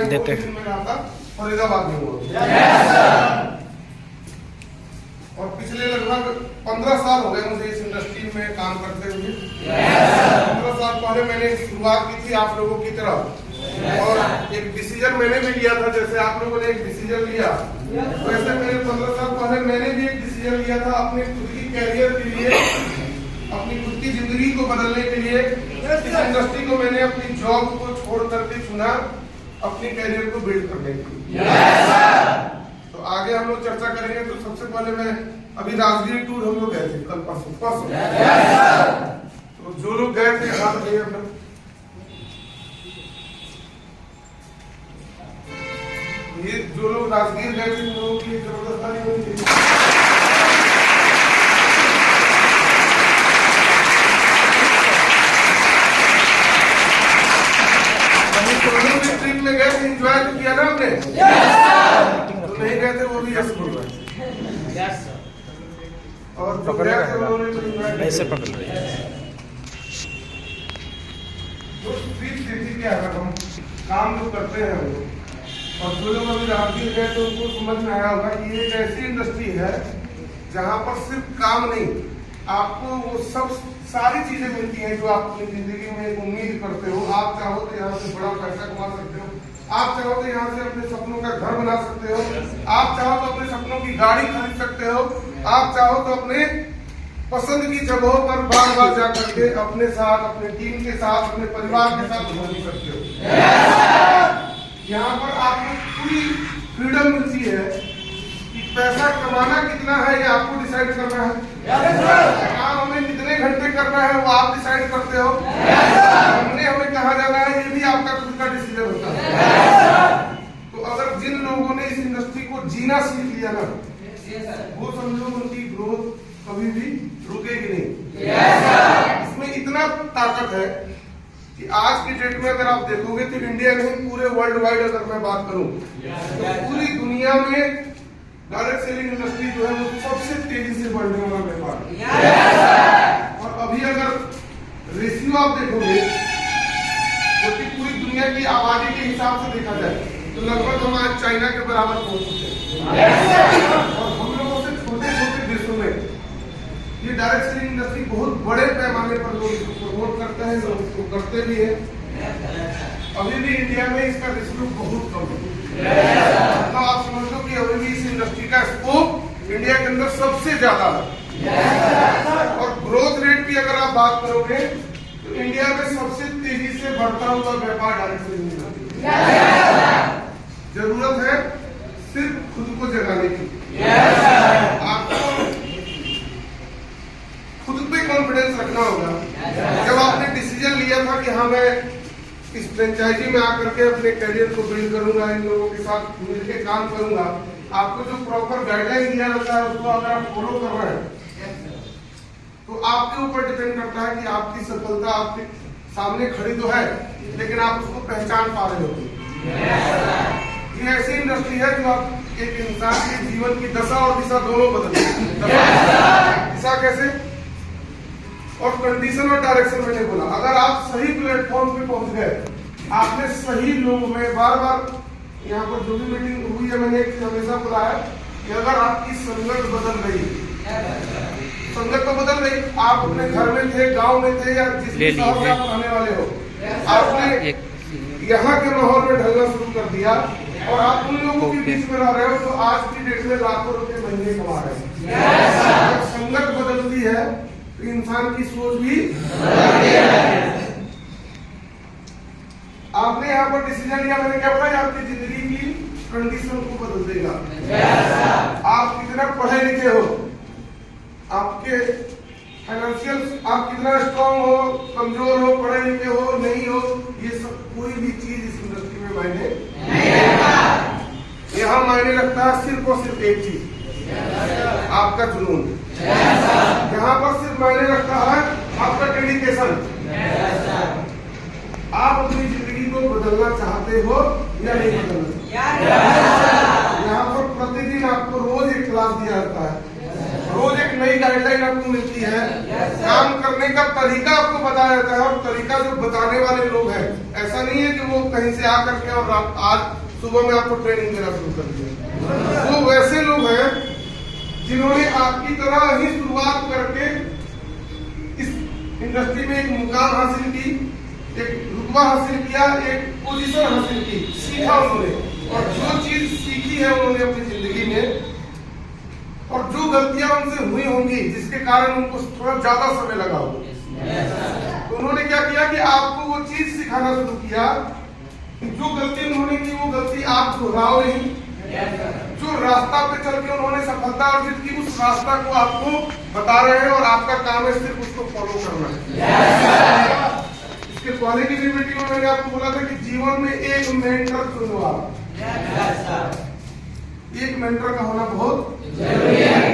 देते हैं। फरीदाबाद में हुआ और पिछले लगभग 15 साल हो गए मुझे इस इंडस्ट्री में काम करते हुए। 15 साल पहले मैंने शुरुआत की थी आप लोगों की तरह, और एक डिसीजन मैंने भी लिया था, जैसे आप लोगों ने एक डिसीजन लिया वैसे मैंने 15 साल पहले मैंने भी एक डिसीजन लिया था अपने खुद की कैरियर के लिए, अपनी खुद की जिंदगी को बदलने के लिए। इस इंडस्ट्री को मैंने अपनी जॉब को छोड़ करके चुना अपनी कैरियर को बिल्ड करने के लिए। तो आगे हम लोग चर्चा करेंगे। तो सबसे पहले मैं अभी राजगीर टूर हम लोग गए थे कल परसों। तो जो लोग गए थे हाथ भैया अपना, ये जो लोग राजगीर गए थे उन लोगों की जबरदस्त ताली होनी चाहिए। ट्रिप में गए थे, एंजॉय तो किया ना आपने? तो नहीं गए थे वो भी यस बोल रहे हैं। और जो गए थे उन्होंने तो एंजॉय ऐसे पकड़ रहे हैं। जो ट्रिप देखिए क्या है, हम काम जो करते हैं हम लोग, और जो लोग अभी राजगीर गए तो उनको समझ में आया होगा कि ये एक ऐसी इंडस्ट्री है जहाँ पर सिर्फ काम नहीं, आपको वो सब सारी चीजें मिलती हैं जो आप अपनी जिंदगी में उम्मीद करते हो। आप चाहो तो यहाँ से बड़ा पैसा कमा सकते हो, आप चाहो तो यहाँ से अपने सपनों का घर बना सकते हो, आप चाहो तो अपने सपनों की गाड़ी खरीद सकते हो, आप चाहो तो अपने पसंद की जगहों पर बार बार जा करके अपने साथ, अपने टीम के साथ, अपने परिवार के साथ घूम सकते हो। यहाँ पर आपको पूरी फ्रीडम मिलती है कि पैसा कमाना कितना है ये आपको डिसाइड करना है, काम हमें कितने घंटे करना है वो आप डिसाइड करते हो, हमने हमें कहाँ जाना है ये भी आपका खुद का डिसीजन होता है। तो अगर जिन लोगों ने इस इंडस्ट्री को जीना सीख लिया ना, वो समझो उनकी ग्रोथ कभी भी रुकेगी नहीं। इसमें इतना ताकत है कि आज की डेट में अगर आप देखोगे तो इंडिया नहीं पूरे वर्ल्ड वाइड अगर मैं बात करूं तो पूरी दुनिया में डायरेक्ट सेलिंग इंडस्ट्री जो है वो सबसे तेजी से बढ़ने वाला व्यापार है। और अभी अगर रेशियो आप देखोगे जो कि पूरी दुनिया की आबादी के हिसाब से देखा जाए तो लगभग हम आज चाइना के बराबर पहुंच चुके हैं। और हम लोगों से छोटे छोटे देशों में ये डायरेक्ट सेलिंग इंडस्ट्री बहुत बड़े पैमाने पर लोग इसको प्रमोट करते हैं, लोग इसको करते भी हैं। अभी भी इंडिया में इसका रेशियो बहुत कम है। तो आप समझ लो कि अभी भी इस इंडस्ट्री का स्कोप इंडिया के अंदर सबसे ज्यादा है। और ग्रोथ रेट की अगर आप बात करोगे तो इंडिया में सबसे तेजी से बढ़ता हुआ व्यापार डायरेक्ट सेलिंग इंडस्ट्री। जरूरत है सिर्फ खुद को जगाने की। आपको खुद पे कॉन्फिडेंस रखना होगा। जब आपने डिसीजन लिया था कि हाँ मैं इस फ्रेंचाइजी में आकर के अपने करियर को बिल्ड करूंगा, इन लोगों के साथ मिलकर काम करूंगा, आपको जो प्रॉपर गाइडलाइन दिया जाता है उसको अगर आप फॉलो कर रहे हैं तो आपके ऊपर डिपेंड करता है कि आपकी सफलता आपके सामने खड़ी तो है लेकिन आप उसको पहचान पा रहे हो। ये ऐसी इंडस्ट्री है जो आप एक इंसान के जीवन की दशा और दिशा दोनों बदलती है। दिशा कैसे? और कंडीशन और डायरेक्शन मैंने बोला। अगर आप सही प्लेटफॉर्म पे पहुंच गए, आपने सही लोगों में बार बार यहाँ पर जो भी मीटिंग हुई है मैंने एक हमेशा बोला है कि अगर आपकी संगत बदल गई, संगत तो बदल गई, आप अपने घर में थे, गांव में थे या जिस शहर में आप रहने वाले हो, आपने यहाँ के माहौल में ढलना शुरू कर दिया और आप उन लोगों के बीच में रह रहे हो तो आज की डेट में लाखों रुपए महीने कमा रहे हैं। संगत बदलती है तो इंसान की सोच भी आपने यहाँ पर डिसीजन लिया, मैंने क्या बताया आपकी जिंदगी की कंडीशन को बदल देगा। आप कितना पढ़े लिखे हो, आपके फाइनेंशियल आप कितना स्ट्रांग हो, कमजोर हो, पढ़े लिखे हो, नहीं हो, ये सब कोई भी चीज इस इंडस्ट्री में मायने नहीं रखता। यहाँ मायने रखता है सिर्फ और सिर्फ एक चीज, आपका जुनून। यहाँ पर सिर्फ मायने रखता है आपका डेडिकेशन। आप अपनी जिंदगी को बदलना चाहते हो या नहीं बदलना? यहाँ पर प्रतिदिन आपको रोज एक क्लास दिया जाता है, रोज एक नई गाइडलाइन आपको मिलती है, काम करने का तरीका आपको बताया जाता है, और तरीका जो बताने वाले लोग हैं, ऐसा नहीं है कि वो कहीं से आकर के और आज सुबह में आपको ट्रेनिंग देना शुरू कर दिया। वो वैसे लोग हैं जिन्होंने आपकी तरह ही शुरुआत करके इस इंडस्ट्री में एक मुकाम हासिल की, एक रुतबा हासिल किया, एक पोजीशन हासिल की, सीखा उन्होंने, और जो चीज सीखी है उन्होंने अपनी जिंदगी में, और जो गलतियां उनसे हुई होंगी जिसके कारण उनको थोड़ा ज्यादा समय लगा हो, तो उन्होंने क्या किया कि आपको वो चीज सिखाना शुरू किया कि जो गलती उन्होंने की वो गलती आप दोहराओ नहीं, जो रास्ता पे चल के उन्होंने सफलता अर्जित की उस रास्ता को आपको बता रहे हैं, और आपका काम है सिर्फ उसको फॉलो करना है। इसके पहले की मीटिंग में मैंने आपको बोला था कि जीवन में एक मेंटर चुनो आप। एक मेंटर का होना बहुत जरूरी है।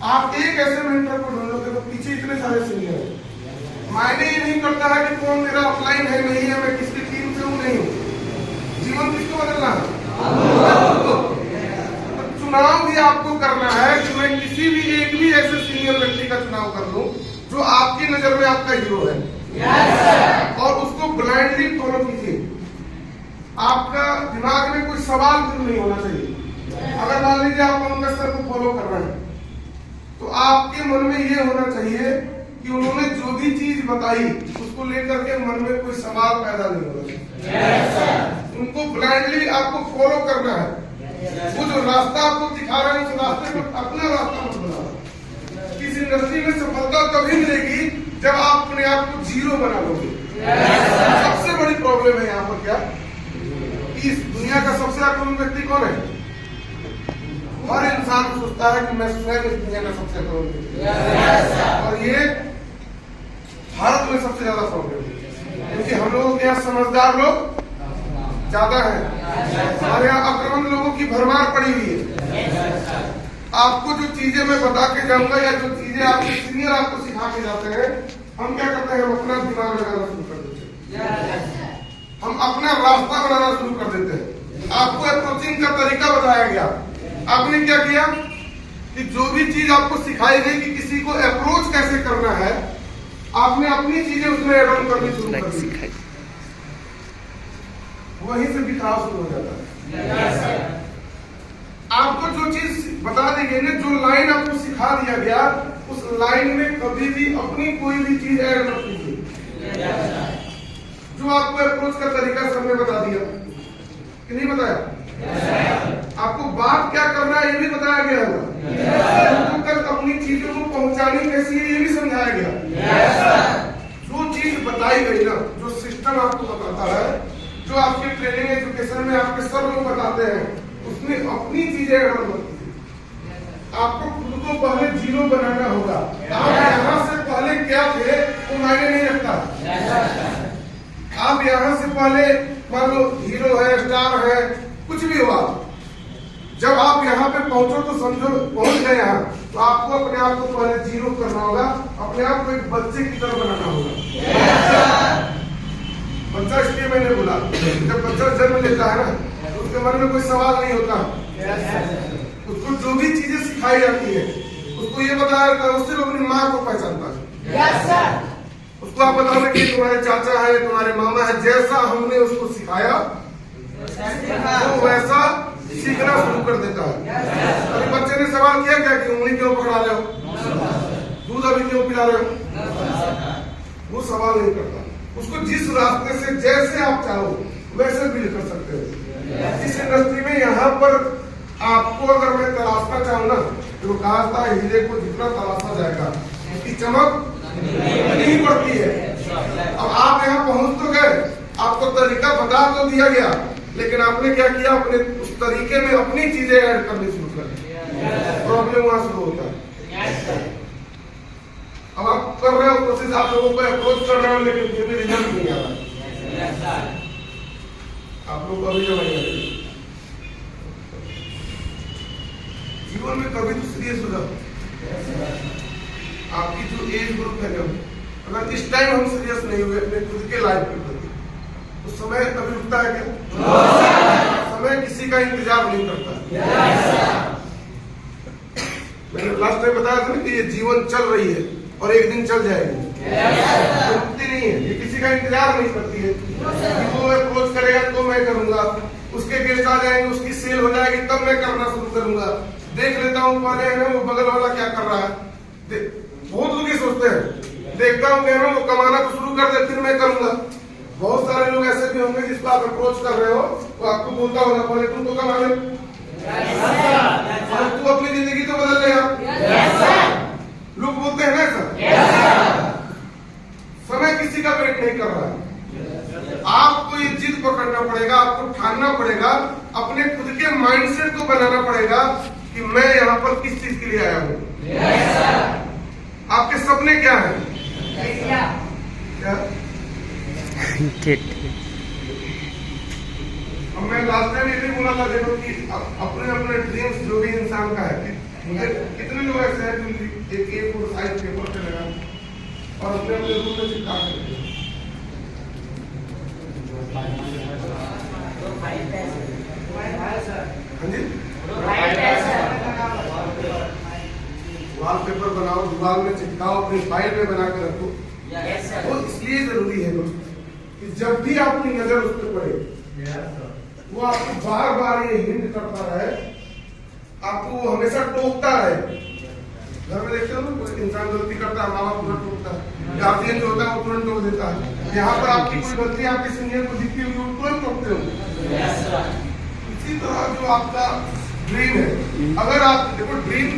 आप एक ऐसे मेंटर को ढूंढोगे तो पीछे इतने सारे सीनियर हैं। मायने ये नहीं करता है कि कौन मेरा अपलाइन है नहीं है, मैं किसकी टीम से हूँ नहीं हूँ। जीवन किसको बदलना है? तो चुनाव भी आपको करना है कि मैं किसी भी एक भी ऐसे सीनियर व्यक्ति का चुनाव कर लूं जो आपकी नजर में आपका हीरो है, और उसको ब्लाइंडली फॉलो कीजिए। आपका दिमाग में कोई सवाल भी नहीं होना चाहिए। अगर मान लीजिए आप पंकज सर को फॉलो कर रहे हैं, तो आपके मन में ये होना चाहिए कि उन्होंने जो भी चीज बताई उसको लेकर के मन में कोई सवाल पैदा नहीं होना चाहिए। उनको ब्लाइंडली आपको फॉलो करना है। वो जो रास्ता आपको दिखा रहे हैं उस रास्ते को अपना रास्ता मत बनाओ। इस इंडस्ट्री में सफलता तभी मिलेगी जब आप अपने आप को जीरो बना लोगे। सबसे बड़ी प्रॉब्लम है यहाँ पर क्या, इस दुनिया का सबसे अक्लमंद व्यक्ति कौन है? हर इंसान सोचता है कि मैं स्वयं इस दुनिया का सबसे अक्लमंद व्यक्ति, और ये भारत में सबसे ज्यादा प्रॉब्लम है, क्योंकि हम लोगों के यहाँ समझदार लोग ज्यादा है, हमारे यहाँ अक्लमंद लोगों की भरमार पड़ी हुई है। आपको जो चीजें मैं बता के जाऊंगा या जो चीजें आपके सीनियर आपको सिखा के जाते हैं, हम क्या करते हैं, हम अपना दिमाग लगाना शुरू कर देते हैं, हम अपना रास्ता बनाना शुरू कर देते हैं। आपको अप्रोचिंग का तरीका बताया गया, आपने क्या किया कि जो भी चीज आपको सिखाई गई कि किसी को अप्रोच कैसे करना है, आपने अपनी चीजें उसमें ऐड ऑन करनी शुरू कर दी, वहीं से बिखराव शुरू हो जाता है। आपको जो चीज बता दी गई ना, जो लाइन आपको सिखा दिया गया, उस लाइन में कभी भी अपनी कोई भी चीज ऐड मत कीजिए। जो आपको अप्रोच का तरीका सबने बता दिया कि नहीं बताया? आपको बात क्या करना है ये भी बताया गया होगा, तक अपनी चीजों को पहुंचानी कैसी है ये भी समझाया गया। जो चीज बताई गई ना, जो सिस्टम आपको बताता है, जो आपके ट्रेनिंग एजुकेशन में आपके सब लोग बताते हैं, उसमें अपनी चीजें ऐड मत कीजिए। आपको खुद को पहले जीरो बनाना होगा। आप यहाँ से पहले क्या थे वो मायने नहीं रखता। आप यहाँ से पहले मान लो हीरो है, स्टार है, कुछ भी हुआ, जब आप यहाँ पे पहुंचो तो समझो पहुंच गए यहाँ, तो आपको अपने आप को पहले जीरो करना होगा, अपने आप को एक बच्चे की तरह बनाना होगा। बच्चा इसलिए मैंने बोला, जब बच्चा जन्म लेता है ना, तो उसके मन में कोई सवाल नहीं होता, उसको जो भी चीजें सिखाई जाती है उसको ये बताया जाता है, उससे अपनी माँ को पहचानता है। उसको आप बताओगे कि तुम्हारे चाचा है, तुम्हारे मामा है, जैसा हमने उसको सिखाया वो वैसा सीखना शुरू कर देता है। अभी बच्चे ने सवाल किया क्या कि उंगली क्यों पकड़ा रहे हो, दूध अभी क्यों पिला रहे हो, वो सवाल नहीं करता। उसको जिस रास्ते से जैसे आप चाहो वैसे भी कर सकते हो। इस इंडस्ट्री में यहाँ पर आपको अगर मैं तलाशना चाहूँ ना, तो कहा था हीरे को जितना तलाशा जाएगा उसकी चमक नहीं पड़ती है। अब आप यहाँ पहुंच तो गए, आपको तरीका बता तो दिया गया, लेकिन आपने क्या किया, अपने उस तरीके में अपनी चीजें ऐड करनी शुरू कर दी, प्रॉब्लम वहां शुरू होता है। अब आप कर रहे हो कोशिश, आप लोगों को अप्रोच कर रहे हो, लेकिन फिर भी रिजल्ट नहीं आ रहा। आप लोग अभी जब जीवन में कभी तो सीरियस हो जाओ। आपकी जो एज ग्रुप है, अगर इस टाइम हम सीरियस नहीं हुए अपने खुद के लाइफ के प्रति, तो समय कभी रुकता है क्या? समय किसी का इंतजार नहीं करता। मैंने लास्ट टाइम बताया था ना कि ये जीवन चल रही है और एक दिन चल जाएगी, रुकती नहीं है, ये किसी का इंतजार नहीं करती है कि वो अप्रोच करेगा तो मैं करूंगा, उसके गेस्ट आ जाएंगे, उसकी सेल हो जाएगी तब मैं करना शुरू करूंगा, देख लेता हूँ पहले है वो बगल वाला क्या कर रहा है। बहुत लोग ये सोचते हैं, देखता हूँ कह रहा हूँ वो कमाना तो शुरू कर दे फिर मैं करूंगा। बहुत सारे लोग ऐसे भी होंगे जिसको आप अप्रोच कर रहे हो वो आपको बोलता होगा पहले तुम तो कमा ले, तू अपनी जिंदगी तो बदल लेगा। लोग बोलते हैं ना ऐसा। समय किसी का वेट नहीं कर रहा है, आपको ये जिद पकड़ना पड़ेगा, आपको ठानना पड़ेगा, अपने खुद के माइंडसेट को बनाना पड़ेगा कि मैं यहाँ पर किस चीज के लिए आया हूँ। आपके सपने क्या हैं? क्या? अब मैं लास्ट टाइम ये भी बोला था देखो कि अपने अपने ड्रीम्स जो भी इंसान का है, मुझे कितने लोग ऐसे हैं जो एक और साइज पेपर पे लगा और अपने अपने रूप में चिपका करते हैं। हाँ जी, वॉलपेपर बनाओ, दीवार में चिपकाओ, अपनी फाइल में बना के रखो। वो इसलिए जरूरी है कि जब भी आपकी नजर उस पर पड़े वो आपको बार बार ये हिंट करता रहे, आपको वो हमेशा टोकता रहे। घर में देखते हो ना कोई इंसान गलती करता है, माँ बाप तुरंत टोकता है, गार्जियन जो होता है वो तुरंत टोक देता है। यहाँ पर आपकी कोई गलती आपके सीनियर को दिखती होगी वो तुरंत टोकते हो। इसी तरह जो आपका ड्रीम है, अगर आप देखो ड्रीम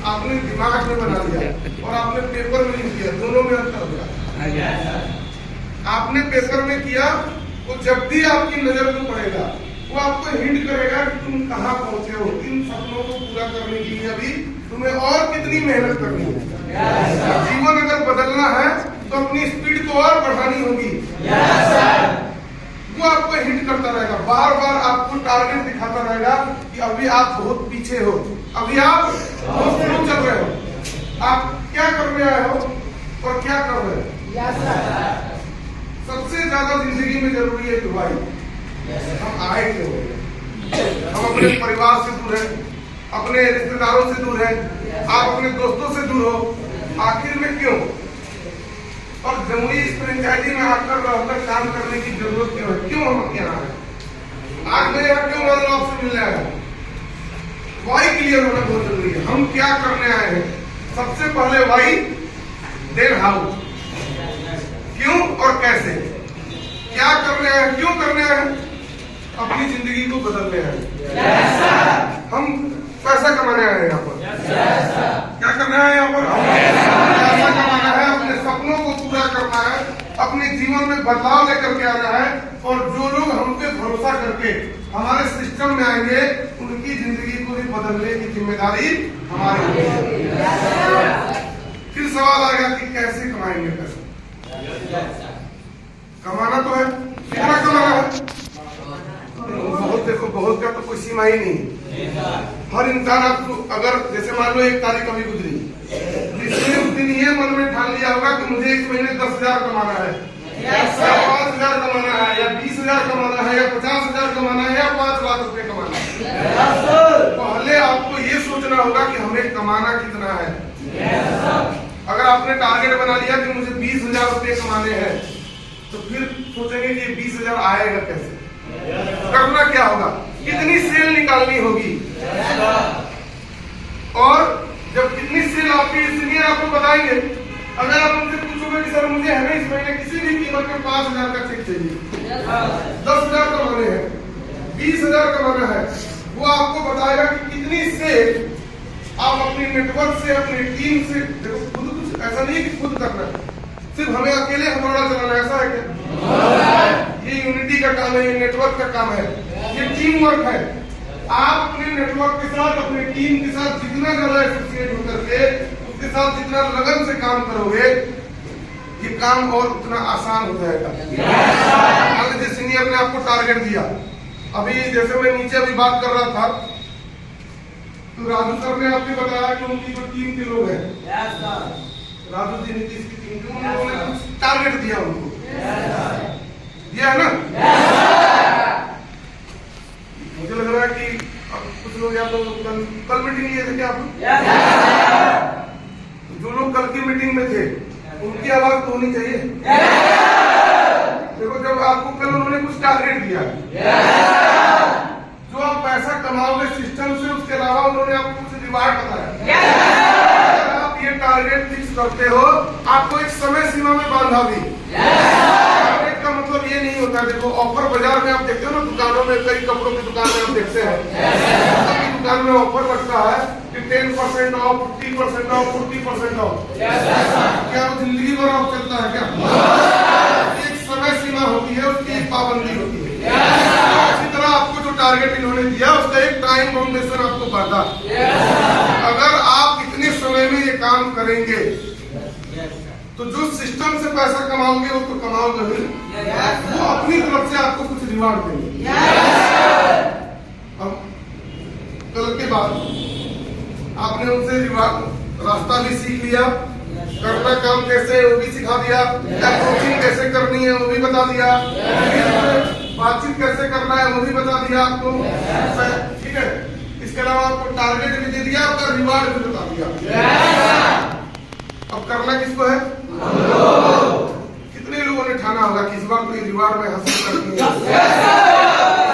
आपने दिमाग में बना लिया और आपने पेपर में नहीं किया, दोनों में अंतर होगा। आपने पेपर में किया तो जब भी आपकी नजर में पड़ेगा वो आपको हिंट करेगा कि तुम कहाँ पहुंचे हो, इन सपनों को पूरा करने के लिए अभी तुम्हें और कितनी मेहनत करनी है। जीवन अगर बदलना है तो अपनी स्पीड को और बढ़ानी होगी। वो आपको हिंट करता रहेगा, बार बार आपको टारगेट दिखाता रहेगा कि अभी आप बहुत पीछे हो, अभी आप बहुत स्लो चल रहे हो, आप क्या करने आए हो और क्या कर रहे हो। सबसे ज्यादा जिंदगी में जरूरी है दुआई। हम आए क्यों? हम अपने परिवार से दूर हैं, अपने रिश्तेदारों से दूर हैं, आप अपने दोस्तों से दूर हो, आखिर में क्यों? और जमुई इस फ्रेंचाइजी में आकर रहकर काम करने की जरूरत क्यों है? क्यों हम यहाँ हैं? आज मैं यहाँ क्यों मान लो आपसे मिलने आया? वाई क्लियर होना बहुत जरूरी है। हम क्या करने आए हैं? सबसे पहले वाई, देन हाउ, क्यों और कैसे। क्या करने आए, क्यों करने आए? अपनी जिंदगी को बदलने आए। हम पैसा कमाने आए हैं यहाँ पर। क्या करना है यहाँ पर? पैसा कमाना है, अपने सपनों को पूरा करना है, अपने जीवन में बदलाव लेकर के आना है। और जो लोग हम पे भरोसा करके हमारे सिस्टम में आएंगे उनकी जिंदगी को भी बदलने की जिम्मेदारी हमारी है। फिर सवाल आएगा कि कैसे कमाएंगे पैसा? कमाना तो है, कितना कमाना है? बहुत, देखो बहुत का तो कोई सीमा ही नहीं। हर इंसान आपको अगर जैसे मान लो 1 तारीख अभी गुजरी, इसने उस दिन ये मन में ठान लिया होगा कि मुझे 1 महीने 10,000 कमाना है, या 5,000 कमाना है, या 20,000 कमाना है, या 50,000 कमाना है, या 5 लाख रुपए कमाना है। पहले आपको ये सोचना होगा कि हमें कमाना कितना है। अगर आपने टारगेट बना लिया कि मुझे 20,000 रुपए कमाने हैं तो फिर सोचेंगे कि 20,000 आएगा कैसे, करना क्या होगा, कितनी सेल निकालनी होगी। और जब कितनी सेल आपकी सीनियर आपको बताएंगे, अगर आप उनसे पूछोगे कि सर मुझे हमें इस महीने किसी भी कीमत में 5,000 का चेक चाहिए, 10,000 कमाने हैं, 20,000 कमाना है, वो आपको बताएगा कि कितनी सेल आप अपनी नेटवर्क से, अपनी टीम से, देखो खुद कुछ ऐसा नहीं कि खुद करना है, सिर्फ हमें अकेले हथौड़ा चलाना, ऐसा है क्या? ये यूनिटी का काम है, ये नेटवर्क का काम है, ये टीम वर्क है। आप अपने नेटवर्क के साथ, अपने टीम के साथ जितना ज्यादा एसोसिएट होकर के उसके साथ जितना लगन से काम करोगे ये काम और उतना आसान हो जाएगा। मान लीजिए सीनियर ने आपको टारगेट दिया, अभी जैसे मैं नीचे अभी बात कर रहा था तो राजू सर ने आपने बताया कि उनकी जो टीम के लोग हैं, राजू जी नीतीश की टीम के, उन लोगों ने कुछ टारगेट दिया उनको, दिया है ना? मुझे लग रहा है कि अब कुछ लोग या तो कल मीटिंग लिए थे क्या आप? होनी चाहिए। देखो जब आपको कल उन्होंने कुछ टारगेट दिया, जो आप पैसा कमाओगे सिस्टम से, उसके अलावा उन्होंने आपको कुछ रिवार्ड बताया। अगर आप ये टारगेट फिक्स करते हो, आपको एक समय सीमा में बांधा भी। टारगेट का मतलब ये नहीं होता। देखो ऑफर बाजार में आप देखते हो ना, दुकानों में, कई कपड़ों की दुकान में आप देखते हैं, दुकान में ऑफर लगता है कि 10% ऑफ, 50% ऑफ, 40% ऑफ। क्या वो जिंदगी भर ऑफ चलता है क्या? एक समय सीमा होती है, उसकी एक पाबंदी होती है। इसी तरह आपको जो टारगेट इन्होंने दिया, उसका एक टाइम बाउंडेशन आपको बांधा। अगर आप इतने समय में ये काम करेंगे तो जो सिस्टम से पैसा कमाओगे वो तो कमाओगे ही, वो अपनी तरफ से आपको कुछ रिवार्ड देंगे। अब कल के बाद आपने उनसे रिवार्ड रास्ता भी सीख लिया, करना काम कैसे है वो भी सिखा दिया, कोचिंग कैसे करनी है वो भी बता दिया, बातचीत कैसे करना है वो भी बता दिया आपको, ठीक है। इसके अलावा आपको टारगेट भी दे दिया, आपका रिवार्ड भी बता दिया। अब करना किसको है? कितने लोगों ने ठाना होगा कि इस बार कोई रिवार्ड में हासिल करनी है?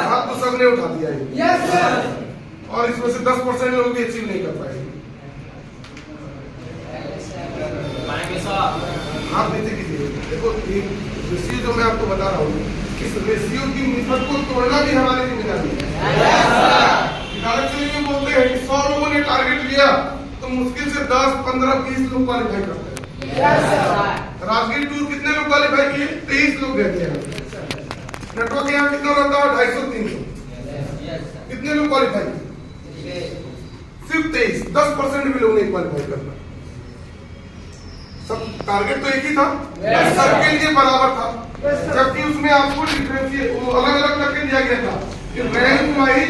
हाथ तो सबने उठा दिया है, और इसमें से 10% लोग भी अचीव नहीं कर पाएंगे। हाथ नीचे कीजिए। देखो रेशियो जो मैं आपको बता रहा हूँ, इस रेशियो की निस्बत को तोड़ना भी हमारी जिम्मेदारी है। डायरेक्टली बोलते हैं कि 100 लोगों ने टारगेट लिया तो मुश्किल से 10, 15, 20 लोग क्वालिफाई करते हैं। राजगीर टूर कितने लोग क्वालिफाई किए? 23 लोग गए थे। नेटवर्क यहाँ कितना रहता है? 250, 300। कितने लोग क्वालिफाई किए? सिर्फ 23। 10% भी लोग नहीं क्वालिफाई करना। सब टारगेट तो एक ही था, सबके लिए बराबर था, जबकि उसमें आपको डिफरेंशिएट वो अलग अलग करके दिया गया था कि रैंक वाइज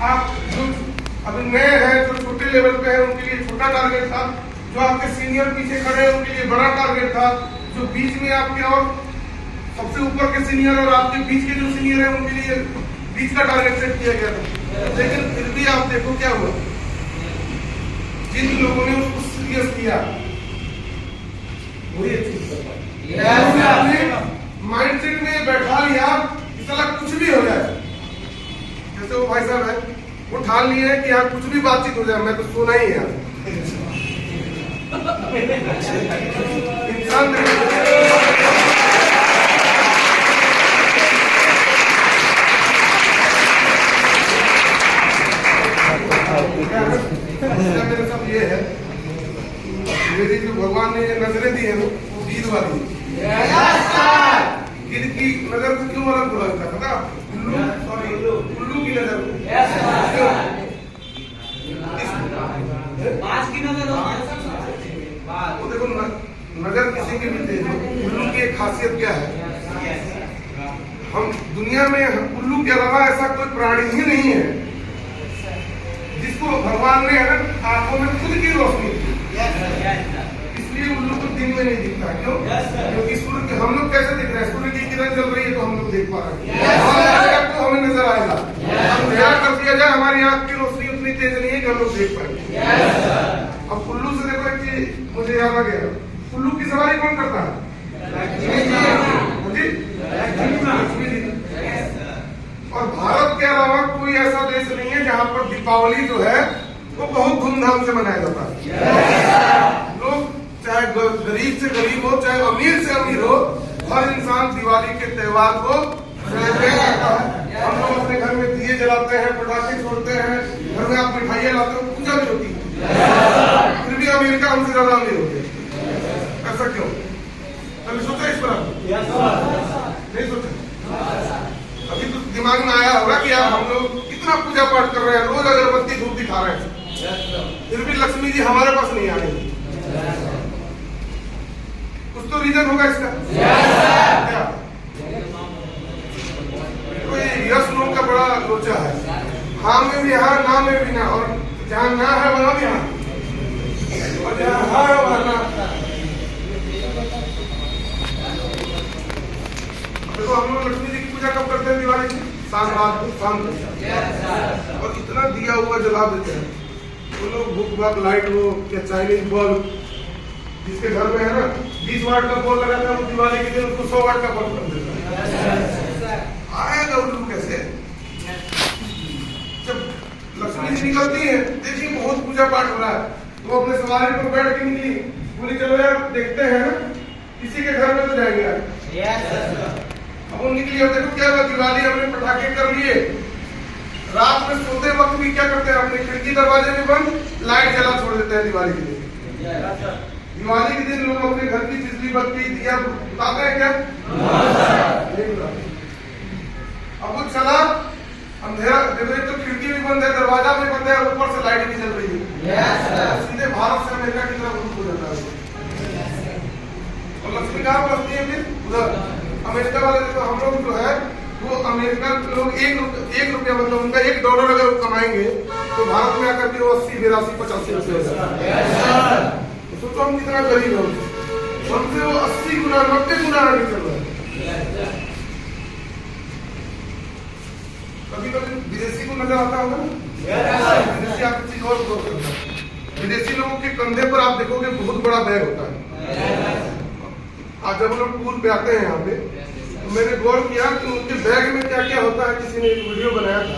आप जो अभी नए हैं, जो छोटे लेवल पे है, उनके लिए छोटा टारगेट था, जो आपके सीनियर पीछे खड़े हैं उनके लिए बड़ा टारगेट था, जो बीच में आपके और सबसे ऊपर के सीनियर और आपके बीच के जो सीनियर है उनके लिए बीच का टारगेट सेट किया गया था। लेकिन फिर भी आप देखो क्या हुआ, जिन लोगों ने उसको सीरियस किया वही अचीव कर पाए। आपने माइंडसेट में बैठा लिया कि साला कुछ भी हो जाए, जैसे वो भाई साहब है, वो ठान लिए है कि यहाँ कुछ भी बातचीत हो जाए, मैं तो सोना ही है। इंसान मेरे साथ ये है, मेरी जो भगवान ने नजरें दी है वो दीद वाली गिर की नजर को क्यों अलग बोला जाता है पता? उल्लू की नजर वो देखो नजर किसी की भी तेज हो। उल्लू की एक खासियत क्या है, हम दुनिया में उल्लू के अलावा ऐसा कोई प्राणी ही नहीं है जिसको भगवान ने आंखों में खुद की रोशनी दी। इसलिए उल्लू को दिन में नहीं दिखता। क्यों? क्योंकि सूर्य के हम लोग कैसे दिख रहे हैं? सूर्य की किरण चल रही है तो हम लोग देख पा रहे हैं, तो हमें नजर आएगा। हम ध्यान कर दिया जाए, हमारी आंख की रोशनी उतनी तेज नहीं है कि हम लोग देख पाएंगे। अब उल्लू से देखो एक चीज मुझे याद आ गया, उल्लू की सवारी कौन करता है? और भारत के अलावा कोई ऐसा देश नहीं है जहाँ पर दीपावली जो है वो बहुत धूमधाम से मनाया जाता है। लोग चाहे गरीब से गरीब हो, चाहे अमीर से अमीर हो, हर इंसान दिवाली के त्योहार को सेलिब्रेट करता है। हम लोग अपने घर में दिए जलाते हैं, पटाखे छोड़ते हैं, घर में आप मिठाइयाँ लाते हो, पूजा भी होती है, फिर भी अमेरिका हमसे ज्यादा अमीर होते हैं। ऐसा क्यों? कभी सोचा इस पर? नहीं सोचा? अभी तो दिमाग में आया होगा कि यार हम लोग कितना पूजा पाठ कर रहे हैं, रोज अगरबत्ती धूप दिखा रहे हैं, फिर भी लक्ष्मी जी हमारे पास नहीं आ रही। कुछ तो रीजन होगा इसका। क्या? तो ये यस नो का बड़ा लोचा है। हाँ में भी हाँ, ना में भी ना, और जहाँ ना है वहाँ भी हाँ, और जहाँ हाँ है वहाँ ना। देखो हम लोग लक्ष्मी जी की पूजा कब करते हैं? दिवाली की शाम और इतना दिया हुआ जला देते हैं। वो लोग भूख भाग लाइट हो या चाइनीज बल्ब जिसके घर में है ना 20 वाट का बल्ब लगाता है, वो दिवाली के दिन उसको 100 वाट का बल्ब कर देता है। आएगा उल्लू कैसे? जब लक्ष्मी जी निकलती है, देखिए बहुत पूजा पाठ हो रहा है, वो अपने सवारी पर बैठ के निकली, बोली चलो यार देखते हैं ना किसी के घर में तो जाएंगे यार। अब वो निकली, अब देखो क्या हुआ, दिवाली हमने पटाखे कर लिए, रात में सोते वक्त भी क्या करते हैं, अपने खिड़की दरवाजे में बंद, लाइट जला छोड़ देते हैं दिवाली के दिन। दिवाली के दिन लोग अपने घर की बिजली बत्ती दिया बुताते हैं क्या? अब वो चला, अंधेरा, देखो एक तो खिड़की भी बंद है, दरवाजा भी बंद है, ऊपर से लाइट भी जल रही है, सीधे भारत से अमेरिका की तरफ रुख हो जाता है। और लक्ष्मी कहाँ बसती है फिर? उधर अमेरिका वाले देखो, हम लोग जो है वो अमेरिका के लोग एक रुपया मतलब उनका $1 अगर कमाएंगे तो भारत में आकर के वो 80, 82, 85 रुपये हो जाता है। सोचो हम कितना गरीब है, उनसे वो 80 गुना 90 गुना आगे चल रहा है। कभी कभी विदेशी को नजर आता होगा ना, विदेशी आप चीज और विदेशी लोगों के कंधे पर आप देखोगे बहुत बड़ा बैग होता है। आज जब लोग टूर पे आते हैं यहाँ पे, तो मैंने गौर किया कि उनके बैग में क्या क्या होता है। किसी ने एक वीडियो बनाया था,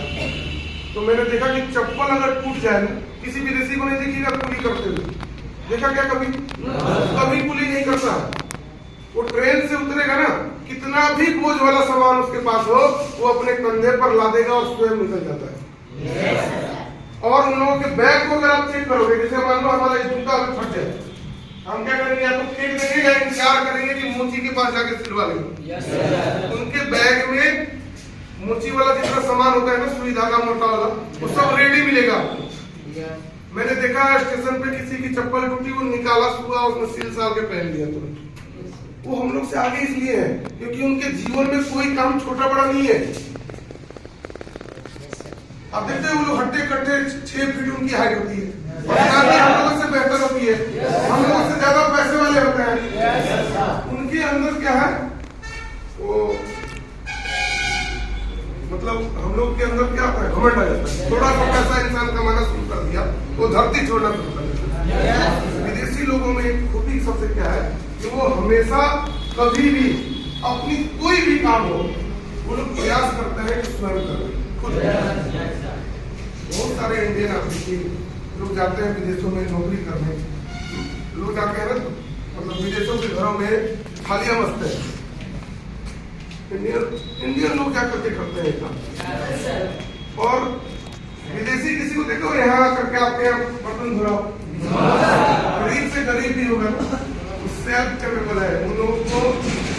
तो मैंने देखा कि चप्पल अगर टूट जाए ना, किसी विदेशी को नहीं देखिएगा कुली करते हुए, देखा क्या कभी? कभी कुली नहीं करता। वो ट्रेन से उतरेगा ना, कितना भी बोझ वाला सामान उसके पास हो, वो अपने कंधे पर लादेगा और स्वयं निकल जाता है। और उन लोगों के बैग को अगर आप चेक करोगे, जैसे मान लो हमारा जूता फट जाए, हम क्या करेंगे, या तो फेंक देंगे या इंतजार करेंगे कि मोची के पास जाके सिलवा लेंगे। उनके बैग में मोची वाला जितना सामान होता है ना, सुई धागा मोटा वाला, वो सब रेडी मिलेगा। मैंने देखा स्टेशन पे किसी की चप्पल टूटी, वो निकाला सुबह, उसने सिल साल के पहन लिया तुरंत। वो हम लोग से आगे इसलिए है क्योंकि उनके जीवन में कोई काम छोटा बड़ा नहीं है। आप देखते हैं वो लोग हट्टे कट्टे 6 फीट उनकी हाइट होती है, और हम लोगों से बेहतर होती है, हम लोगों से ज्यादा पैसे वाले होते हैं। उनके अंदर क्या है, वो मतलब हम लोग के अंदर क्या होता है, घमंड आ जाता है। थोड़ा सा पैसा इंसान कमाना शुरू कर दिया, वो धरती छोड़ना शुरू कर देता है। विदेशी लोगों में एक खूबी सबसे क्या है कि वो हमेशा कभी भी अपनी कोई भी काम हो, वो लोग प्रयास करते हैं कि स्वयं करें खुद। बहुत सारे इंडियन अफ्रीकी लोग जाते हैं विदेशों में नौकरी करने, लोग जाते हैं ना, मतलब विदेशों के घरों में थालियां मसते हैं। इंडियन लोग क्या करके करते हैं काम। और विदेशी किसी को देखो यहाँ करके आपके यहाँ बर्तन धुलाओ, गरीब से गरीब भी होगा ना, उससे आप कैपेबल है। उन लोगों को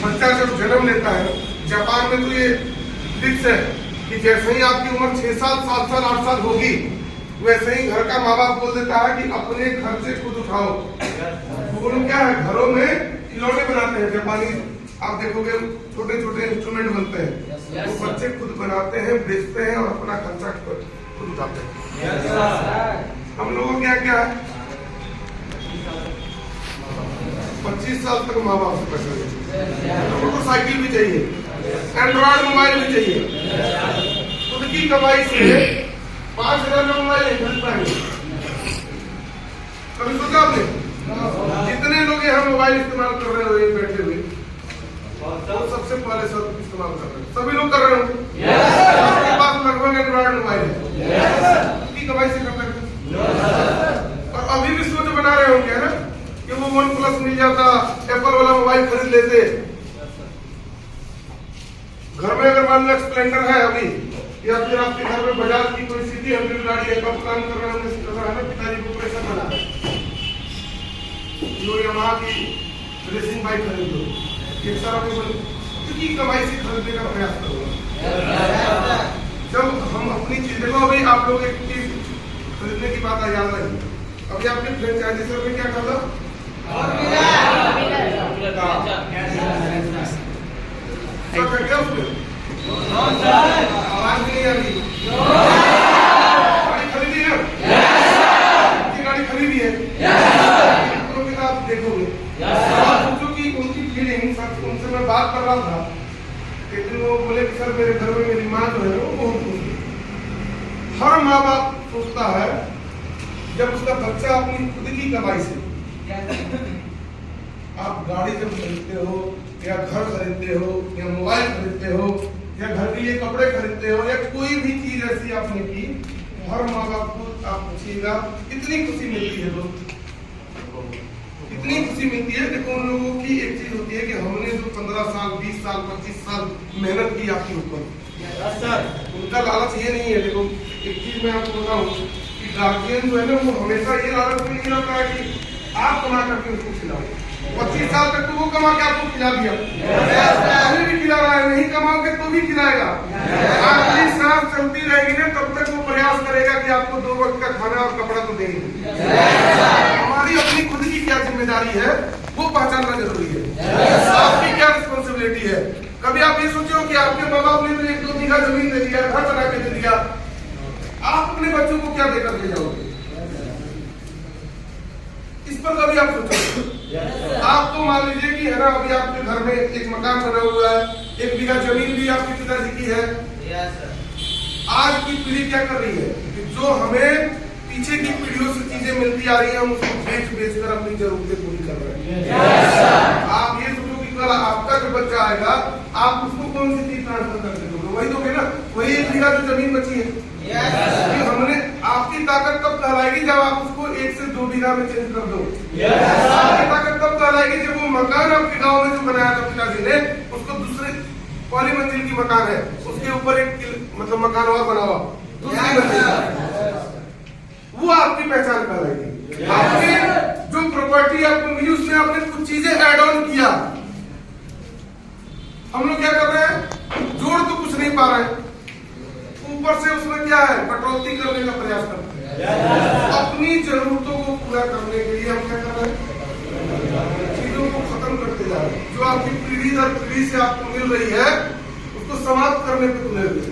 बच्चा जब जन्म लेता है, जापान में तो ये फिक्स है कि जैसे ही आपकी उम्र 6 साल 7 साल 8 साल होगी, वैसे ही घर का माँ बाप बोल देता है कि अपने घर से खुद उठाओ। वो लोग क्या है, घरों में खिलौने बनाते हैं जापानी, आप देखोगे छोटे छोटे इंस्ट्रूमेंट बनते हैं, वो बच्चे खुद बनाते हैं, बेचते हैं और अपना खर्चा खुद उठाते हैं। हम लोगों क्या क्या है, 25 साल तक माँ बाप से पैसा लेते, उनको साइकिल भी चाहिए, एंड्रॉइड मोबाइल भी चाहिए। खुद की कमाई से 5,000 का मोबाइल नहीं खरीद पाएंगे। कभी सोचा आपने? जितने लोग यहाँ मोबाइल इस्तेमाल कर रहे हो बैठे हुए, तो सबसे पहले सब इस्तेमाल कर रहे हैं, सभी लोग कर रहे होंगे। आपके पास लगभग एंड्रॉइड मोबाइल है, उसकी कमाई से करते हैं। और अभी भी सोच बना रहे होंगे ना कि वो OnePlus मिल जाता, एप्पल वाला मोबाइल खरीद लेते। घर में अगर मान लो स्प्लेंडर है अभी, या फिर आपके घर में बजाज की कोई सिटी 100 गाड़ी है, कब काम कर रहे होंगे, पिताजी को प्रेशर बना है, यामाहा की रेसिंग बाइक खरीद लो, एक सारा की कमाई से खरीदने का प्रयास करूंगा। जब हम अपनी चीज देखो, अभी आप लोग एक चीज खरीदने की बात याद रही, अभी आपने फ्रेंचाइजी सर में क्या कहा, आवाज नहीं आ रही, गाड़ी खरीदी है, गाड़ी खरीदी है, आप देखोगे कि उनकी फीलिंग, उनसे मैं बात कर रहा था, एक दिन वो बोले कि सर मेरे घर में मेरी माँ जो है वो बहुत खुश है। हर माँ बाप सोचता है जब उसका बच्चा अपनी खुद की कमाई से आप गाड़ी जब खरीदते हो या घर खरीदते हो या मोबाइल खरीदते हो या घर के लिए कपड़े खरीदते हो या कोई भी चीज ऐसी आपने की, हर माँ बाप को आप पूछिएगा कितनी खुशी मिलती है दोस्त, कितनी खुशी मिलती है। देखो उन लोगों की एक चीज होती है कि हमने जो 15 साल 20 साल 25 साल मेहनत की आपके ऊपर, उनका लालच ये नहीं है। देखो एक चीज मैं आपको बताऊं कि गार्जियन जो है ना वो हमेशा ये लालच में नहीं रहता है कि आप कमा करके उसको खिलाओ। 25 साल तक तो वो कमा के आपको खिला दिया, अभी भी खिला रहा है, नहीं कमाओगे तो भी खिलाएगा। आपकी सांस चलती रहेगी ना तब तक वो प्रयास करेगा कि आपको 2 वक्त का खाना और कपड़ा तो देंगे। हमारी अपनी खुद की क्या जिम्मेदारी है वो पहचानना जरूरी है, आपकी क्या रिस्पॉन्सिबिलिटी है। कभी आप ये सोचो कि आपके माँ बाप ने तो 1-2 बीघा जमीन दे दिया, घर बना के दे दिया, आप अपने बच्चों को क्या देकर के जाओगे? इस पर कभी आप सोचो। आपको मान लीजिए कि है ना अभी आपके घर में एक मकान बना हुआ है, 1 बीघा जमीन भी आपके पिताजी की है। आज की पीढ़ी क्या कर रही है कि जो हमें पीछे की पीढ़ियों से चीजें मिलती आ रही है हम उसको बेच कर अपनी जरूरतें पूरी कर रहे हैं। आप ये सोचो कि कल आपका जो बच्चा आएगा आप उसको कौन सी चीज ट्रांसफर करके दोगे? वही दोगे ना, वही 1 बीघा जो जमीन बची है। हमने आपकी ताकत तब कहलाएगी जब आप उसको 1 से 2 बीघा में चेंज कर दो। आपकी ताकत तब कहलाएगी जब वो मकान आपके गांव में जो बनाया था पिताजी ने उसको दूसरे पहली मंजिल की मकान है उसके ऊपर एक मतलब मकान और बना हुआ दूसरी मंजिल, वो आपकी पहचान कहलाएगी। आपकी जो प्रॉपर्टी आपको मिली उसमें आपने कुछ चीजें ऐड ऑन किया। हम लोग क्या कर रहे हैं, जोड़ तो कुछ नहीं पा रहे हैं, ऊपर से उसमें क्या है कटौती करने का प्रयास करते हैं। अपनी जरूरतों को पूरा करने के लिए हम क्या कर रहे हैं, चीजों को खत्म करते जा रहे हैं। जो आपकी पीढ़ी दर पीढ़ी से आपको मिल रही है उसको समाप्त करने पे तुले हुए।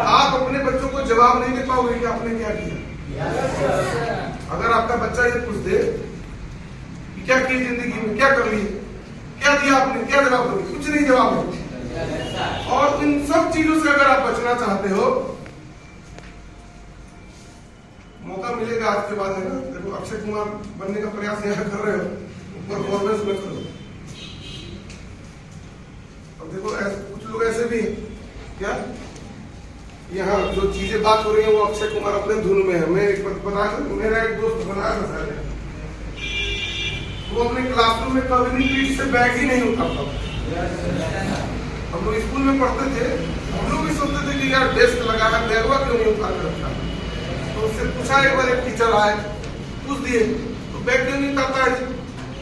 आप अपने बच्चों को जवाब नहीं दे पाओगे कि आपने क्या किया। अगर आपका बच्चा ये पूछ दे कि क्या किया जिंदगी में, क्या कर लिए, क्या दिया आपने, क्या जवाब दोगे? कुछ नहीं जवाब है। और इन सब चीजों से अगर आप बचना चाहते हो, मौका मिलेगा आज के बाद है ना, देखो अक्षय कुमार बनने का प्रयास यहाँ कर रहे हो, परफॉर्मेंस में करो। अब देखो कुछ लोग ऐसे भी क्या यहाँ जो चीजें बात हो रही है वो अक्षय कुमार अपने धुन में है। मैं एक बता, मेरा एक दोस्त बनाया था, वो अपने क्लासरूम में कभी भी पीठ से बैग ही नहीं उठाता। हम लोग स्कूल में पढ़ते थे, हम लोग भी सोचते थे कि यार डेस्क लगाया बैगवा क्यों नहीं उठा कर रखा। तो उससे पूछा एक बार, एक टीचर आए पूछ दिए तो बैग क्यों नहीं उठाता है?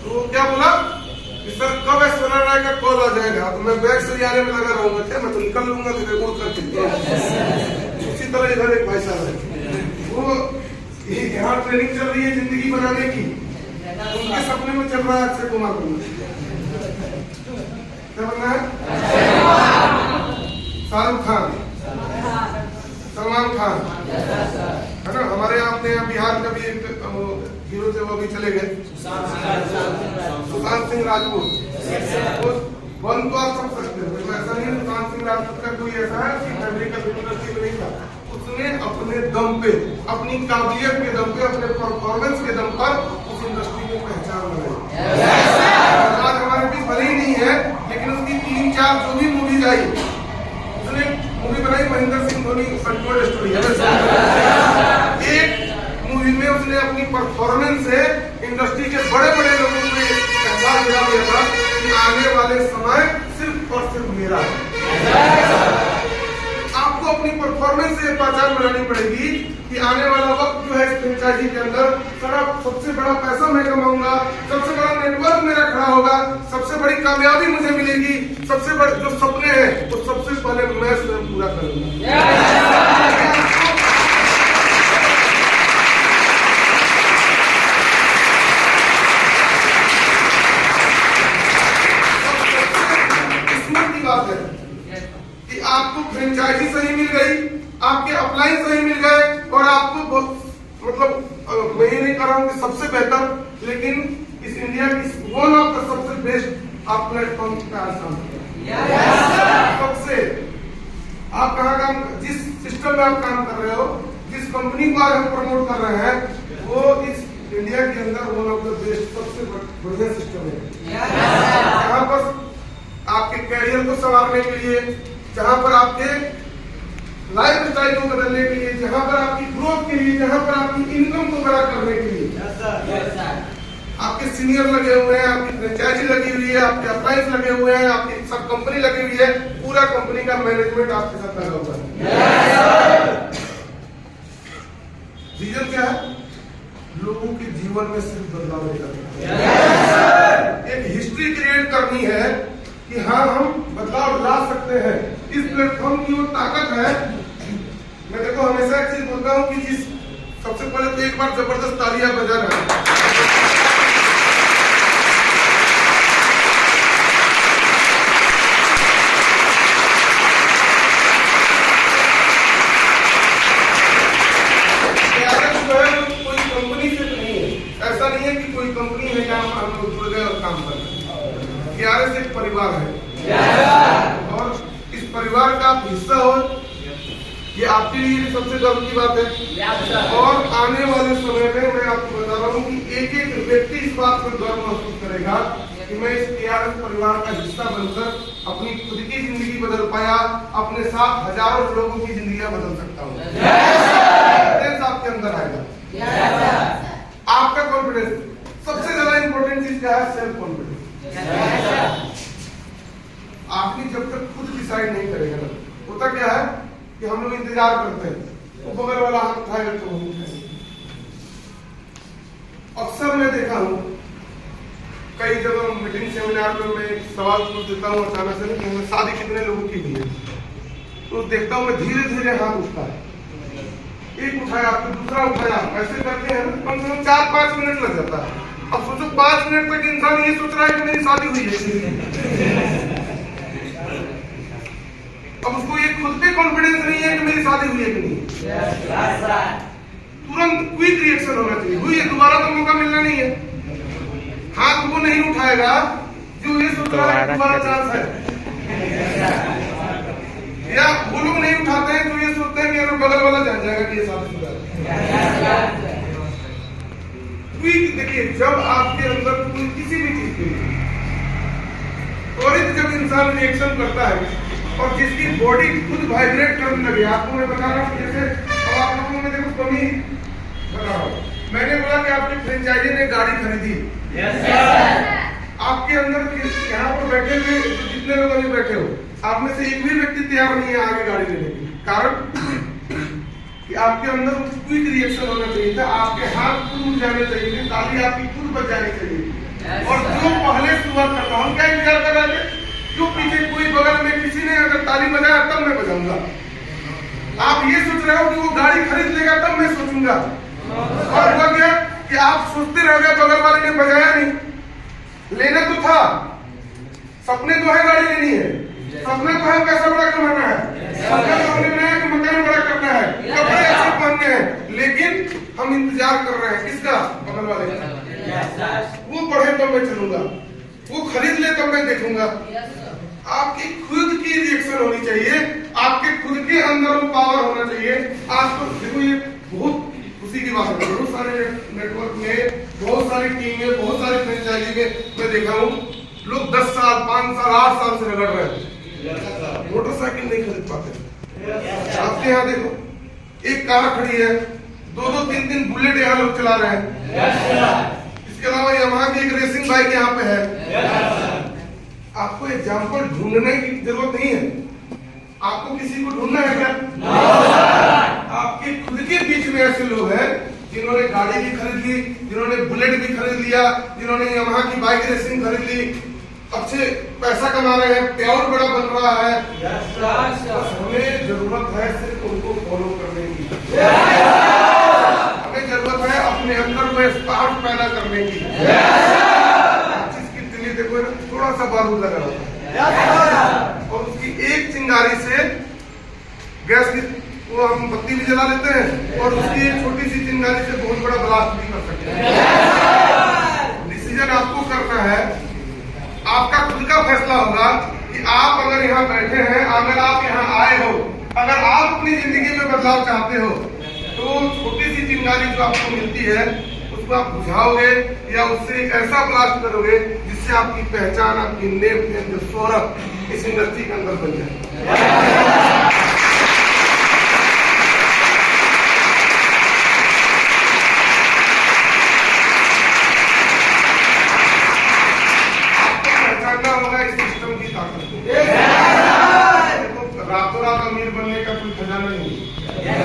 तो वो क्या बोला कि सर कब ऐसा राय का कॉल आ जाएगा तो मैं बैग से आने में लगा रहूंगा, क्या मैं तो निकल लूंगा तो उड़ करके। उसी तरह इधर एक भाई साहब है, वो यहाँ ट्रेनिंग चल रही है जिंदगी बनाने की, उनके सपने में चल रहा है अक्षय कुमार बनना। क्या बनना है? शाहरुख खान, सलमान खान, है ना। हमारे यहाँ अपने बिहार का भी एक हीरो थे, वो भी चले गए, सुशांत सिंह राजपूत। बन तो आप सब सकते हो, तो ऐसा नहीं सुशांत सिंह राजपूत का कोई ऐसा है कि फैमिली का इंडस्ट्री में नहीं था। उसने अपने दम पे, अपनी काबिलियत के दम पे, अपने परफॉर्मेंस के दम पर उस इंडस्ट्री में पहचान बनाई। आज हमारे बीच भले ही नहीं है, लेकिन उसकी 3-4 जो भी मूवीज आई, उसने मूवी बनाई महेंद्र सिंह धोनी अनटोल्ड स्टोरी है। एक मूवी में उसने अपनी परफॉर्मेंस से इंडस्ट्री के बड़े बड़े लोगों को एहसास दिला दिया था कि आने वाले समय सिर्फ और सिर्फ मेरा है। आपको अपनी परफॉर्मेंस से पहचान बनानी पड़ेगी कि आने वाला वक्त जो है इस फ्रेंचाइजी के अंदर सबसे बड़ा पैसा मैं कमाऊंगा, सबसे बड़ा नेटवर्क मेरा खड़ा होगा, सबसे बड़ी कामयाबी मुझे मिलेगी, सबसे बड़े जो सपने हैं वो सबसे पहले मैं स्वयं पूरा करूंगा। बात है कि आपको फ्रेंचाइजी सही मिल गई, आपके अपलाइन सही मिल गए और आपको मतलब मैं ये नहीं कर रहा हूँ कि सबसे बेहतर, लेकिन इस इंडिया की वन ऑफ द सबसे बेस्ट आप प्लेटफॉर्म पे आसान सबसे आप कहाँ काम, जिस सिस्टम में आप काम कर रहे हो, जिस कंपनी को आज हम प्रमोट कर रहे हैं, वो इस इंडिया के अंदर वन ऑफ द बेस्ट सबसे बढ़िया सिस्टम है। यहाँ पर आपके कैरियर को संवारने के लिए, जहाँ पर आपके लाइफ स्टाइल को बदलने के लिए, जहाँ पर आपकी ग्रोथ के लिए, जहाँ पर आपकी इनकम को बड़ा करने के लिए आपके सीनियर लगे हुए हैं, आपकी फ्रेंचाइजी लगी हुई है, आपके अप्लाइंस लगे हुए हैं, आपकी सब कंपनी लगी हुई है, पूरा कंपनी का मैनेजमेंट आपके साथ लगा हुआ है। रीजन क्या है? लोगों के जीवन में सिर्फ बदलाव लेकर एक हिस्ट्री क्रिएट करनी है कि हाँ हम बदलाव ला सकते हैं। इस प्लेटफॉर्म की वो ताकत है। मैं देखो हमेशा एक चीज बोलता हूँ कि जिस सबसे पहले तो एक बार जबरदस्त तालियां बजाना। कोई कंपनी से नहीं है, ऐसा नहीं है कि कोई कंपनी है जहाँ हम लोग जुड़ गए और काम कर रहे हैं। KRS एक परिवार है और इस परिवार का आप हिस्सा हो, ये आपके लिए सबसे गर्व की बात है। और आने वाले समय में मैं आपको बता रहा हूँ कि एक एक व्यक्ति इस बात पर गर्व महसूस करेगा कि मैं इस KRS परिवार का हिस्सा बनकर अपनी खुद की जिंदगी बदल पाया, अपने साथ हजारों लोगों की जिंदगियां बदल सकता हूँ। कॉन्फिडेंस आपके अंदर आएगा। आपका कॉन्फिडेंस सबसे ज्यादा इंपॉर्टेंट चीज क्या है? Self confidence. आदमी जब तक खुद डिसाइड नहीं करेगा ना, होता क्या है कि हम लोग इंतजार करते हैं तो बगल वाला हाथ उठाएगा तो हम उठाएंगे। अक्सर मैं देखा हूँ कई जगह मीटिंग सेमिनार में मैं एक सवाल पूछ देता हूँ अचानक से कि शादी कितने लोगों की हुई है, तो देखता हूँ मैं धीरे धीरे हाथ उठता है, एक उठाया फिर दूसरा उठाया, ऐसे करते हैं कम से कम 4-5 मिनट लग जाता है। अब सोचो 5 मिनट तक इंसान ये सोच रहा है कि मेरी शादी हुई है। अब उसको ये खुद पे कॉन्फिडेंस नहीं है कि मेरी शादी हुई है कि नहीं। तुरंत क्विक रिएक्शन होना चाहिए, हुई है, दोबारा तो मौका मिलना नहीं है। हाथ वो नहीं उठाएगा जो ये सोच रहा है दोबारा चांस है, या वो लोग नहीं उठाते हैं जो ये सोचते हैं कि अगर बगल वाला जान जाएगा कि ये शादीशुदा है। देखिए जब आपके अंदर कोई किसी भी चीज के लिए त्वरित जब इंसान रिएक्शन करता है और जिसकी बॉडी खुद वाइब्रेट करने लगे, आपको मैं बता रहा हूँ जैसे अब आप लोगों में देखो कमी बता रहा हूँ, मैंने बोला कि आपकी फ्रेंचाइजी ने गाड़ी खरीदी। आपके अंदर यहाँ पर बैठे हुए जितने लोग अभी बैठे हो, आप में से एक भी व्यक्ति तैयार नहीं है आगे गाड़ी लेने के। कारण कि आपके अंदर क्विक रिएक्शन होना चाहिए था, आपके हाथ खुद उठ जाने चाहिए थे, ताली आपकी खुद बच जानी चाहिए। और जो पहले शुरुआत करता हूँ, क्या इंतजार कर रहे थे? जो पीछे कोई बगल में किसी ने अगर ताली बजाया तब मैं बजाऊंगा। आप ये सोच रहे हो कि वो गाड़ी खरीद लेगा तब मैं सोचूंगा, और हुआ क्या कि आप सोचते रह गए, बगल वाले ने बजाया नहीं। लेना तो था, सपने तो है गाड़ी लेनी है, सपने तो है पैसा बड़ा कमाना है, सपने तो हमने बनाया कि मकान बड़ा करना है, कपड़े अच्छे पहनने हैं, लेकिन हम इंतजार कर रहे हैं किसका? बगल वाले का। वो बढ़े तब मैं चलूंगा, वो खरीद ले तब मैं देखूंगा। आपकी खुद की रिएक्शन होनी चाहिए, आपके खुद के अंदर वो पावर होना चाहिए। आपको देखो ये बहुत खुशी की बात है, बहुत सारे नेटवर्क में, बहुत सारी टीम में, बहुत सारी फ्रेंचाइजी में मैं देखा हूँ लोग 10 साल, 5 साल, 8 साल से रगड़ रहे हैं, मोटरसाइकिल नहीं खरीद पाते। आपके यहाँ देखो एक कार खड़ी है, 2-2, 3-3 बुलेट यहाँ लोग चला रहे हैं। इसके अलावा यामाहा की एक रेसिंग बाइक यहाँ पे है। आपको एग्जाम्पल ढूंढने की जरूरत नहीं है, आपको किसी को ढूंढना है क्या? आपके खुद के बीच में ऐसे लोग हैं जिन्होंने गाड़ी भी खरीद ली, जिन्होंने बुलेट भी खरीद लिया, जिन्होंने यामाहा की बाइक रेसिंग खरीद ली, अच्छे पैसा कमा रहे हैं, प्यार बड़ा बन रहा है। हमें जरूरत है सिर्फ उनको फॉलो करने की, हमें जरूरत है अपने अंदर में स्पार्क पैदा करने की। जिसकी दिल्ली देखो थोड़ा सा बारूद लगा होता है और उसकी एक चिंगारी से गैस की वो हम बत्ती भी जला लेते हैं और उसकी एक छोटी सी चिंगारी से बहुत बड़ा ब्लास्ट भी कर सकते हैं। डिसीजन आपको करना है, आपका खुद का फैसला होगा कि आप अगर यहाँ बैठे हैं, अगर आप यहाँ आए हो, अगर आप अपनी जिंदगी में बदलाव चाहते हो, तो छोटी सी चिंगारी जो आपको मिलती है उसको आप बुझाओगे या उससे एक ऐसा ब्लास्ट करोगे जिससे आपकी पहचान, आपकी नेम फेम, जो शोहरत इस इंडस्ट्री के अंदर बन जाए। रातों रात अमीर बनने का कोई खजाना नहीं है।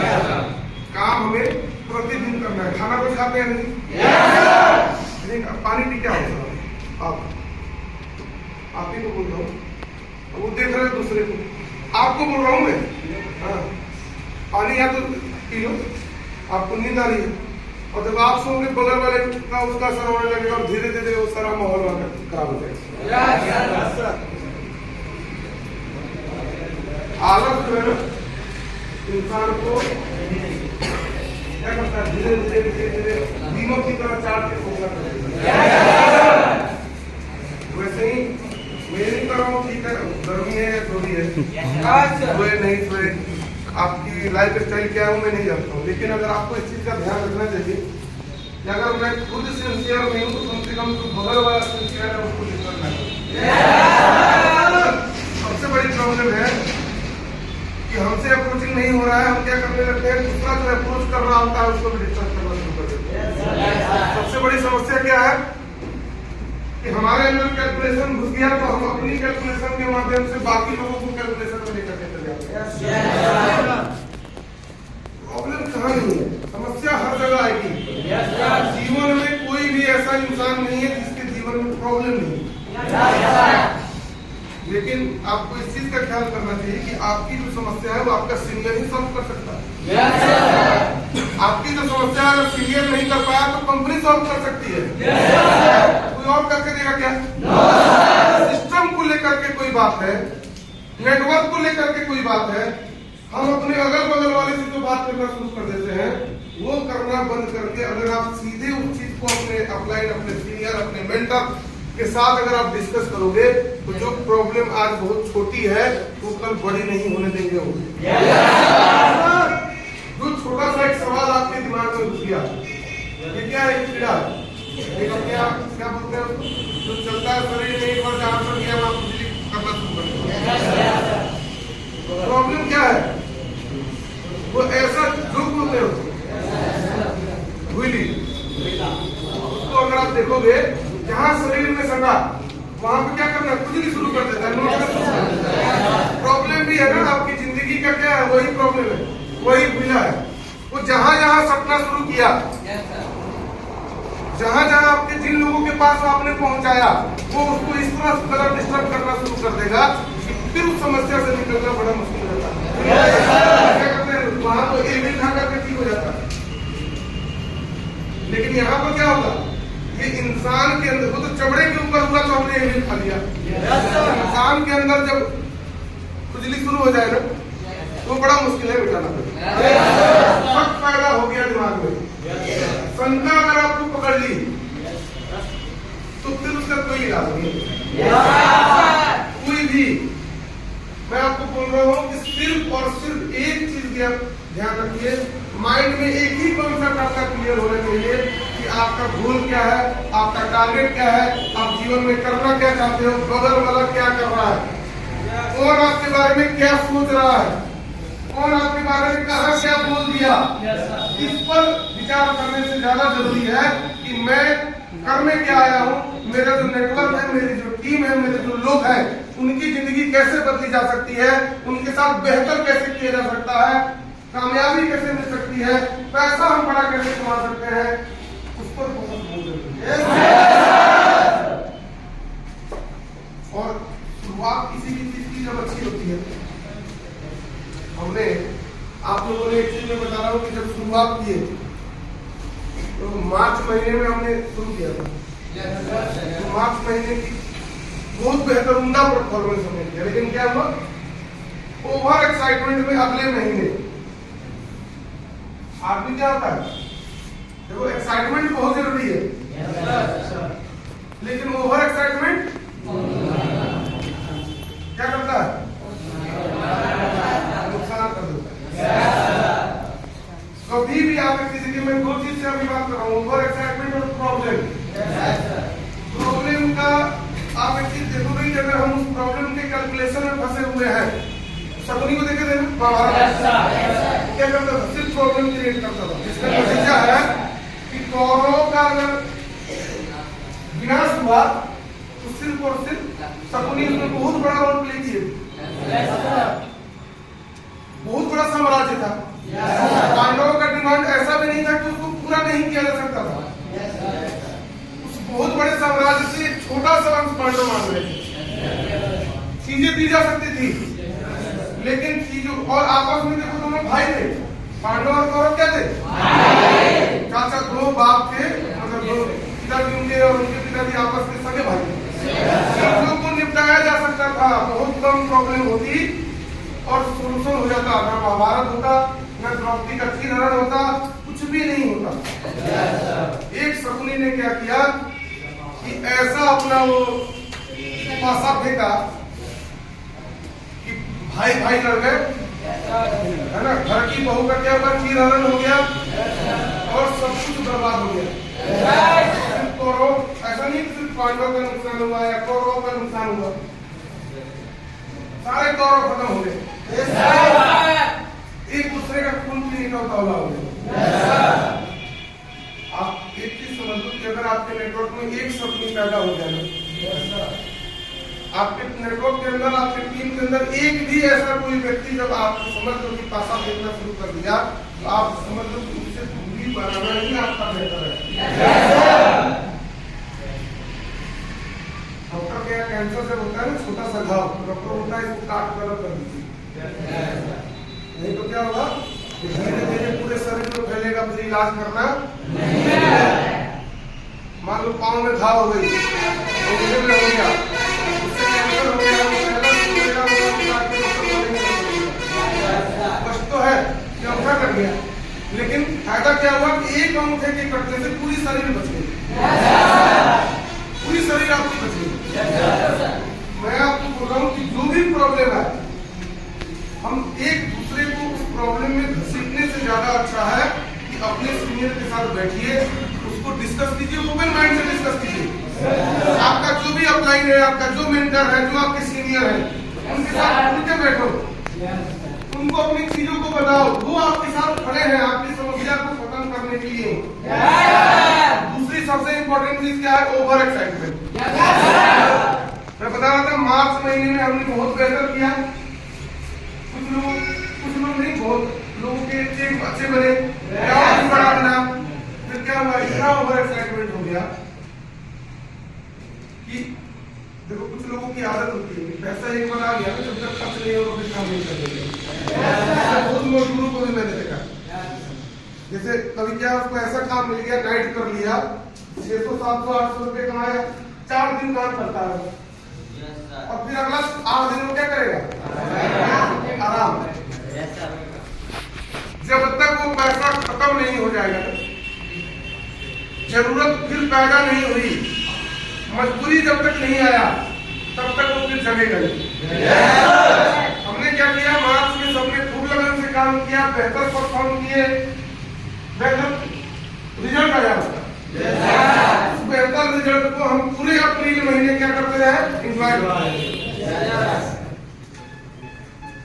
काम हमें प्रतिदिन करना है। खाना कुछ खाते हैं नहीं, पानी पी क्या होगा? आप ही को बोल रहा हूँ, वो देख रहे हैं दूसरे को, आपको बोल रहा हूँ मैं। हाँ, पानी या तो पी लो, आपको नींद आ रही है, और जब आप सोओगे बगल वाले का उसका असर होने लगेगा और धीरे धीरे वो सारा माहौल खराब हो जाएगा। आलस जो है ना, इंसान को क्या करता है, धीरे धीरे धीरे धीरे दीमक की तरह चाट के सोना पड़ेगा। वैसे ही मैं नहीं कर रहा हूँ, ठीक है, गर्मी है, थोड़ी है, सोए नहीं सोए, आपकी लाइफ स्टाइल क्या है मैं नहीं जानता हूँ, लेकिन अगर आपको इस चीज का ध्यान रखना चाहिए कि अगर मैं खुद सिंसियर नहीं हूँ तो कम से कम तो बगल वाला सिंसियर है उसको डिस्टर्ब ना। सबसे बड़ी प्रॉब्लम है कि हमसे अप्रोचिंग नहीं हो रहा है, हम क्या करने लगते हैं, दूसरा जो अप्रोच कर रहा होता है उसको भी डिस्टर्ब करना शुरू कर देते हैं। सबसे बड़ी समस्या क्या है कि हमारे अंदर कैलकुलेशन घुस गया तो हम अपनी कैलकुलेशन के माध्यम से बाकी लोगों को कैलकुलेशन में लेकर के चले जाते हैं। प्रॉब्लम कहाँ नहीं है, समस्या हर जगह आएगी। जीवन में कोई भी ऐसा इंसान नहीं है जिसके जीवन में प्रॉब्लम नहीं, लेकिन आपको इस चीज का ख्याल करना चाहिए कि आपकी जो समस्या है वो आपका सीनियर ही सॉल्व कर सकता है। आपकी जो समस्या है अगर सीनियर नहीं कर पाया तो कंपनी सॉल्व कर सकती है। कोई और करके देगा क्या? सिस्टम को लेकर के कोई बात है, नेटवर्क को लेकर के कोई बात है, हम अपने अगल बगल वाले से जो बात करना शुरू कर देते हैं वो करना बंद करके अगर आप सीधे उस चीज को अपने अपलाइन, अपने सीनियर, अपने मेंटर के साथ अगर आप डिस्कस करोगे तो जो प्रॉब्लम आज बहुत छोटी है वो कल बड़ी नहीं होने देंगे। जो छोटा सा एक सवाल आपके दिमाग में घुस गया, ये क्या है, कीड़ा, क्या बोलते हैं, जो चलता है शरीर में एक बार जहां पर गया आप करना शुरू करते हैं। प्रॉब्लम क्या है, वो ऐसा जो बोलते हो भूली, उसको अगर आप देखोगे जहां शरीर में सगा वहां पे क्या करना है, खुजली शुरू कर देता है। प्रॉब्लम भी है ना, आपकी जिंदगी का क्या है, वही प्रॉब्लम है, वही भूला है। वो जहां जहां सपना शुरू किया, जहां जहां आपके जिन लोगों के पास आपने पहुंचाया, वो उसको इस तरह डिस्टर्ब करना शुरू कर देगा कि फिर उस समस्या से निकलना बड़ा मुश्किल रहता है। क्या करते हैं, वहां तो एविल खा करके ठीक हो जाता है, लेकिन यहाँ पर क्या होगा, ये इंसान के अंदर, वो तो चमड़े के ऊपर हुआ तो हमने एविल खा लिया। इंसान के अंदर जब खुजली शुरू हो जाए ना तो बड़ा मुश्किल है मिटाना। शक पैदा हो गया दिमाग में, शंका अगर आपको पकड़ ली तो फिर उसका कोई इलाज नहीं कोई भी। मैं आपको बोल रहा हूँ कि सिर्फ और सिर्फ एक चीज का ध्यान रखिए, माइंड में एक ही कॉन्सेप्ट आपका क्लियर होना चाहिए कि आपका गोल क्या है, आपका टारगेट क्या है, आप जीवन में करना क्या चाहते हो, बगल वाला क्या कर रहा है, कौन आपके बारे में क्या सोच रहा है, कौन आपके बारे में कहा क्या बोल दिया। इस पर विचार करने से ज्यादा जरूरी है कि मैं करने क्या आया हूँ, मेरा जो नेटवर्क है, मेरी जो टीम है, मेरे जो लोग हैं, उनकी जिंदगी कैसे बदली जा सकती है, उनके साथ बेहतर कैसे किया जा सकता है, कामयाबी कैसे मिल सकती है, पैसा हम बड़ा कैसे कमा सकते हैं, उस पर फोकस बहुत जरूरी है। और शुरुआत किसी भी चीज की जब अच्छी होती है, हमने आप लोगों ने एक चीज में बता रहा हूँ कि जब शुरुआत की तो मार्च महीने में हमने शुरू किया था, तो मार्च महीने की बहुत बेहतर उम्दा परफॉर्मेंस हमने किया, लेकिन क्या हुआ, ओवर एक्साइटमेंट में अगले महीने आदमी क्या होता है, देखो एक्साइटमेंट बहुत जरूरी है, लेकिन ओवर एक्साइटमेंट क्या करता है, नुकसान कर देता है। कभी भी आप किसी की, मैं दो चीज से अभी बात कर रहा हूँ, ओवर एक्साइटमेंट क्या करता था? सिर्फ प्रॉब्लम क्रिएट करता था। इसका नतीजा है कि कौरवों का अगर विनाश हुआ तो सिर्फ और सिर्फ शकुनी उसमें बहुत बड़ा रोल प्ले किए, बहुत बड़ा साम्राज्य था। पांडवों का डिमांड ऐसा भी नहीं था कि उसको पूरा नहीं किया जा सकता था। उस बहुत बड़े साम्राज्य से एक छोटा सा अंश पांडव मान रहे थे। चीजें दी जा सकती थी, लेकिन चीजों और आपस में देखो दोनों भाई थे। पांडव और कौरव क्या थे? चाचा, दो बाप थे, मतलब दो पिताजी उनके और उनके पिताजी आपस में सगे भाई थे। चीजों को निपटाया जा सकता था, बहुत कम प्रॉब्लम होती और सोल्यूशन हो जाता। ना महाभारत होता, न द्रौपदी का चीरहरण होता, कुछ भी नहीं होता। एक शकुनी ने क्या किया कि ऐसा अपना वो पासा फेंका कि भाई भाई लड़ गए, है ना। घर की बहू का क्या हुआ? चीरहरण हो गया और सब कुछ बर्बाद हो गया। सिर्फ कौरव, ऐसा नहीं सिर्फ पांडवों का नुकसान हुआ या कौरवों का नुकसान हुआ, सारे कौरव खत्म हो गए। एक दूसरे का खून पीने का उतावला हो गया। आप एक चीज समझ लो कि अगर आपके नेटवर्क में एक शकुनी पैदा हो जाए, आपके नेटवर्क के अंदर, आपके टीम के अंदर एक भी ऐसा कोई व्यक्ति, जब आप समझ लो कि पासा फेंकना शुरू कर दिया, तो आप समझ लो कि उससे दूरी बनाना ही आपका बेहतर है। डॉक्टर के यहाँ कैंसर से होता है ना छोटा सा घाव, डॉक्टर होता है इसको काट कर कर दीजिए, नहीं तो क्या होगा? धीरे धीरे पूरे शरीर में फैलेगा, फिर इलाज करना। मान लो पाँव में घाव हो गई, हो गया, उससे कैंसर हो गया, कष्ट तो है कि अंगूठा कट गया, लेकिन फायदा क्या हुआ कि एक अंगूठे के कटने से पूरी शरीर बच गई, पूरी शरीर आपकी बच गई। मैं आपको बोल रहा हूँ कि जो भी प्रॉब्लम है, हम एक दूसरे को उस प्रॉब्लम में घसीटने से ज्यादा अच्छा है कि अपने सीनियर के साथ बैठिए, उसको डिस्कस कीजिए, ओपन माइंड से डिस्कस कीजिए। आपका जो भी अपलाइन है, आपका जो मेंटर है, जो आपके सीनियर है, उनके साथ उनके बैठो, उनको अपनी चीजों को बताओ, वो आपके साथ खड़े हैं आपकी समस्या को खत्म करने के लिए। दूसरी सबसे इंपॉर्टेंट चीज क्या है? Over excitement. मैं बता रहा था मार्च महीने में हमने बहुत बेहतर किया, कुछ लोग नहीं, बहुत लोगों के चेक अच्छे बने, बढ़ा बना। फिर क्या हुआ? इतना ओवर एक्साइटमेंट हो गया कि देखो कुछ लोगों की आदत होती है, पैसा एक बार आ गया तो जब तक खर्च नहीं हो फिर काम नहीं करेंगे। बहुत मजदूरों को भी मैंने देखा, जैसे कभी क्या उसको ऐसा काम मिल गया, नाइट कर लिया, 600 700 800 रुपए कमाया, 4 दिन काम करता है और फिर अगला 8 दिन में क्या करेगा? आराम। जब तक वो पैसा खत्म नहीं हो जाएगा, जरूरत फिर पैदा नहीं हुई, मजबूरी जब तक नहीं आया, तब तक वो फिर जगेगा नहीं। हमने क्या किया? मार्च में सबने खूब लगन से काम किया, बेहतर परफॉर्म किए, बेहतर रिजल्ट आया उसका। उस बेहतर रिजल्ट को हम पूरे अप्रैल महीने क्या करते रहे? एंजॉय करते।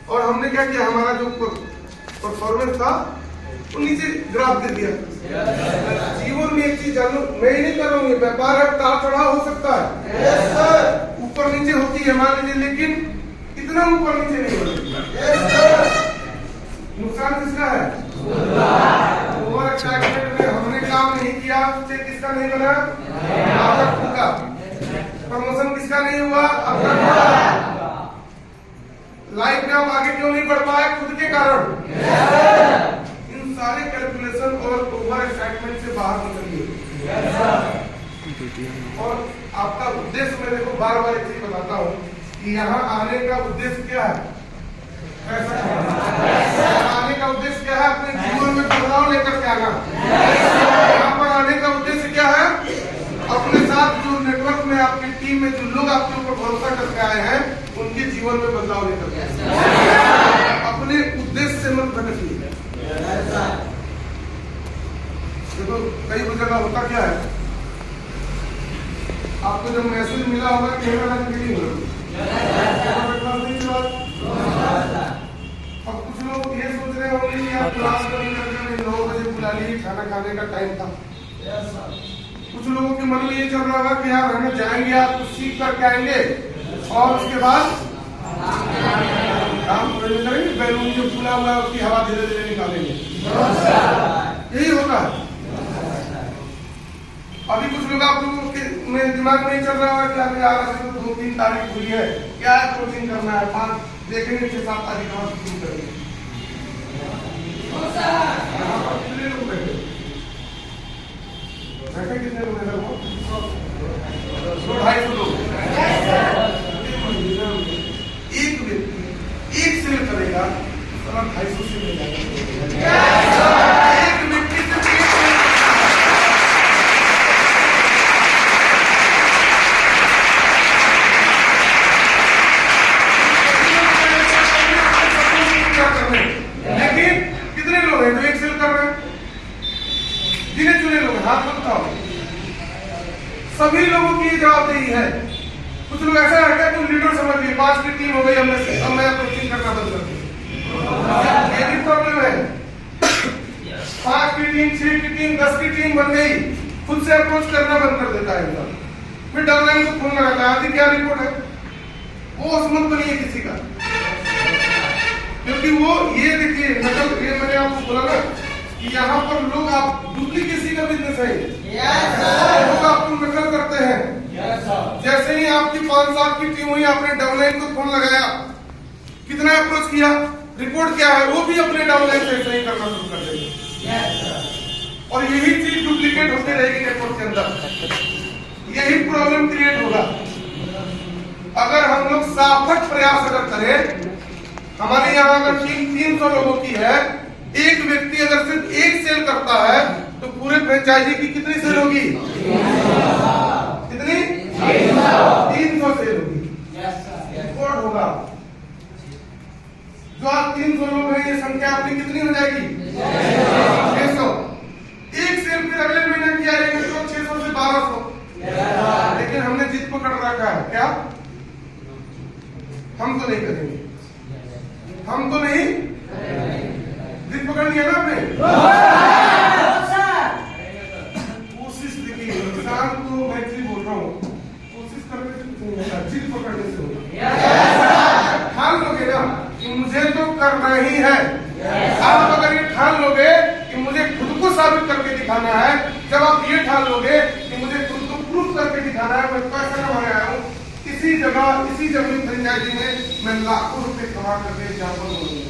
और हमने क्या किया? हमारा जो परफॉर्मेंस था वो नीचे ग्राफ दे दिया। जीवन में एक चीज जानो, मैं ही नहीं कर रहा हूँ, व्यापार है, उतार चढ़ाव हो सकता है, ऊपर नीचे होती है मान लीजिए, लेकिन इतना ऊपर नीचे नहीं होता। नुकसान किसका है? ओवर एक्साइटमेंट में हमने काम नहीं किया, उससे किसका नहीं बना? आपका खुद का। प्रमोशन किसका नहीं हुआ? आपका खुद का। लाइफ में आप आगे क्यों नहीं बढ़ पाए? खुद के कारण। इन सारे कैलकुलेशन और ओवर एक्साइटमेंट से बाहर निकलिए। और आपका उद्देश्य, मैं देखो बार बार एक चीज बताता हूँ कि यहाँ आने का उद्देश्य क्या है? आने का उद्देश्य क्या है? अपने जीवन में बदलाव लेकर के आना। यहाँ पर आने का उद्देश्य क्या है? अपने साथ जो नेटवर्क में, आपकी टीम में जो लोग आपके ऊपर भरोसा करके आए हैं, उनके जीवन में बदलाव लेकर के अपने उद्देश्य से मत भटकिए। देखो कई जगह होता क्या है, आपको जब मैसेज मिला होगा कि और कुछ लोग खाना खाने का टाइम था। कुछ लोगों के मन में ये चल रहा होगा कि यार हमें जाएंगे, आप कुछ सीख करके आएंगे और उसके बाद काम करेंगे, बैलून जो फूला हुआ है उसकी हवा धीरे धीरे निकालेंगे, यही होगा। अभी कुछ लोग आप लोगों के दिमाग में चल रहा है कि अभी यार अभी तो 2-3 तारीख हुई है, क्या है कोचिंग करना है, 5 देखेंगे 6-7 तारीख और शुरू करेंगे। कितने लोग बैठे कितने लोग हैं? 200-250 लोग। एक व्यक्ति एक सेल करेगा तो 250 से मिल जाएगा। एक व्यक्ति लेकिन कितने लोग हैं जो एक सेल कर रहे हैं? गिने चुने लोग, हाथ मत उठाओ। सभी लोगों की जवाबदेही है। कुछ लोग ऐसा है क्या, कोई लीडर समझ लिए 5 की टीम हो गई, अब मैं कोचिंग करना बंद कर दूं। ये भी प्रॉब्लम है। 5 की टीम, 6 की टीम, 10 की टीम बन गई, खुद से अप्रोच करना बंद कर देता है इंसान। फिर डबल को फोन लगाता है, आदि क्या रिपोर्ट है, वो उसमत बनी है किसी का, क्योंकि वो ये देखिए नकल, ये मैंने आपको बोला ना कि यहाँ पर लोग आप डुप्लीकेसी का बिजनेस है, लोग आपको नकल करते हैं। जैसे ही आपकी 5 साल की टीम हुई, आपने डाउनलाइन को फोन लगाया, कितना अप्रोच किया, रिपोर्ट क्या है, वो भी अपने डाउनलाइन से सही करना शुरू कर देंगे और यही चीज डुप्लीकेट होते रहेगी नेटवर्क के अंदर। यही प्रॉब्लम क्रिएट होगा। अगर हम लोग सार्थक प्रयास अगर करें, हमारे यहाँ अगर टीम 300 लोगों की है, एक व्यक्ति अगर सिर्फ एक सेल करता है तो पूरे फ्रेंचाइजी की कितनी सेल होगी? कितनी? 300 सेल होगी। रिकॉर्ड होगा। जो आज 300 लोग हैं, ये संख्या अपनी कितनी हो जाएगी? 600। एक सेल फिर अगले महीने किया जाएगा तो 600 से 1200। लेकिन हमने जिद पकड़ रखा है, क्या हम तो नहीं करेंगे, हम तो नहीं, जिद पकड़ लिया ना आपने। कोशिश देखिए, इंसान को मैं एक्चुअली बोल रहा हूँ, कोशिश करने से कुछ नहीं होगा, जिद पकड़ने से होगा। ठान लोगे ना कि मुझे तो करना ही है, आप अगर ये ठान लोगे कि मुझे खुद को साबित करके दिखाना है, जब आप ये ठान लोगे कि मुझे खुद को प्रूफ करके दिखाना है, मैं पैसा कमाने आया हूँ, इसी जगह इसी जमीन फ्रेंचाइजी में मैं लाखों रुपए कमा करके एग्जाम्पल बोलूंगा।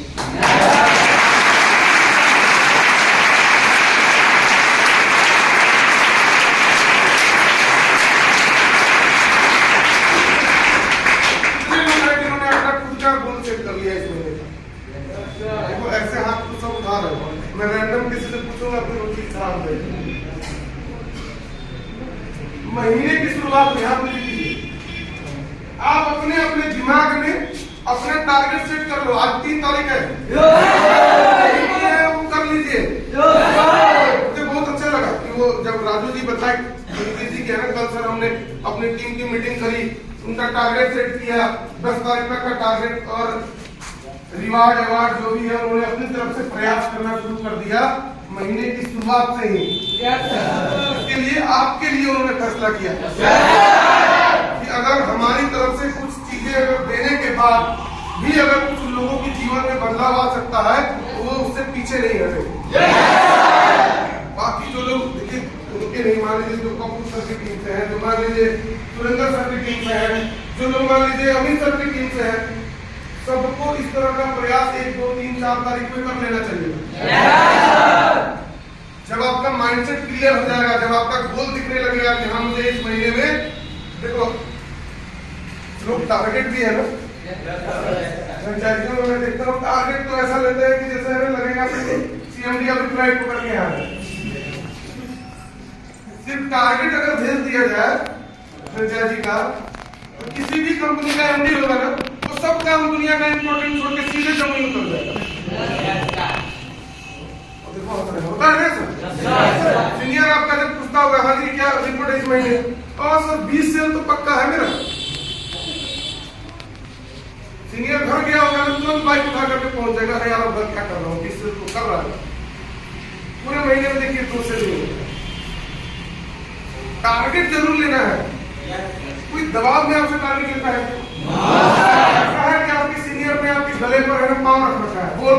जिन्होंने अपना खुद का गोल सेट कर लिया इस महीने का, देखो ऐसे हाथ को सब उठा रहे हो, मैं रैंडम किसी से पूछूंगा अपनी रोटी खराब है। महीने की शुरुआत में यहाँ पे आप अपने अपने दिमाग में अपने टारगेट सेट कर लो। आज 3 तारीख है, वो कर लीजिए। मुझे बहुत अच्छा लगा कि वो जब राजू जी बताए जी के ना, कल सर हमने अपनी टीम की मीटिंग करी, उनका टारगेट सेट किया 10 तारीख तक का टारगेट, और रिवार्ड अवार्ड जो भी है उन्होंने अपनी तरफ से प्रयास करना शुरू कर दिया महीने की शुरुआत से ही। इसके लिए आपके लिए उन्होंने फैसला किया कि अगर हमारी तरफ से कुछ चीजें अगर देने के बाद भी अगर कुछ लोगों के जीवन में बदलाव आ सकता है तो वो उससे पीछे नहीं हटे। बाकी जो लोग देखिए उनके नहीं, मान लीजिए जो कपूर सर की टीम से है, जो मान लीजिए सुरेंद्र सर की टीम से है, जो लोग मान लीजिए अमित सर की टीम से है, सबको इस तरह का प्रयास 1, 2, 3, 4 तारीख में कर लेना चाहिए। जब आपका माइंडसेट क्लियर हो जाएगा, जब आपका गोल दिखने लगेगा कि हाँ मुझे इस महीने में, देखो लोग टारगेट भी है ना फ्रेंचाइजियों में, मैं देखता हूँ टारगेट तो ऐसा लेते हैं कि जैसे हमें लगेगा सीएमडी का भी फ्लाइट पकड़ के आ रहे। सिर्फ टारगेट अगर भेज दिया जाए फ्रेंचाइजी का, तो किसी भी कंपनी का एमडी होगा ना, तो सब काम दुनिया का इंपॉर्टेंट छोड़ के सीधे जमीन उतर जाएगा। होता है सर, सीनियर आपका जब पूछता होगा हाँ जी क्या रिपोर्ट है इस महीने, और सर 20 सेल तो पक्का है मेरा। सीनियर घर गया होगा तो तुरंत बाइक उठा करके पहुंच जाएगा, यार घर क्या कर रहा हूँ, 20 सेल तो कर रहा है। पूरे महीने में देखिए 2 से 3 टारगेट जरूर लेना है। कोई दबाव में आपसे टारगेट लेता है? ऐसा है कि आपके सीनियर ने आपके गले पर है ना पाँव रख रखा है, बोल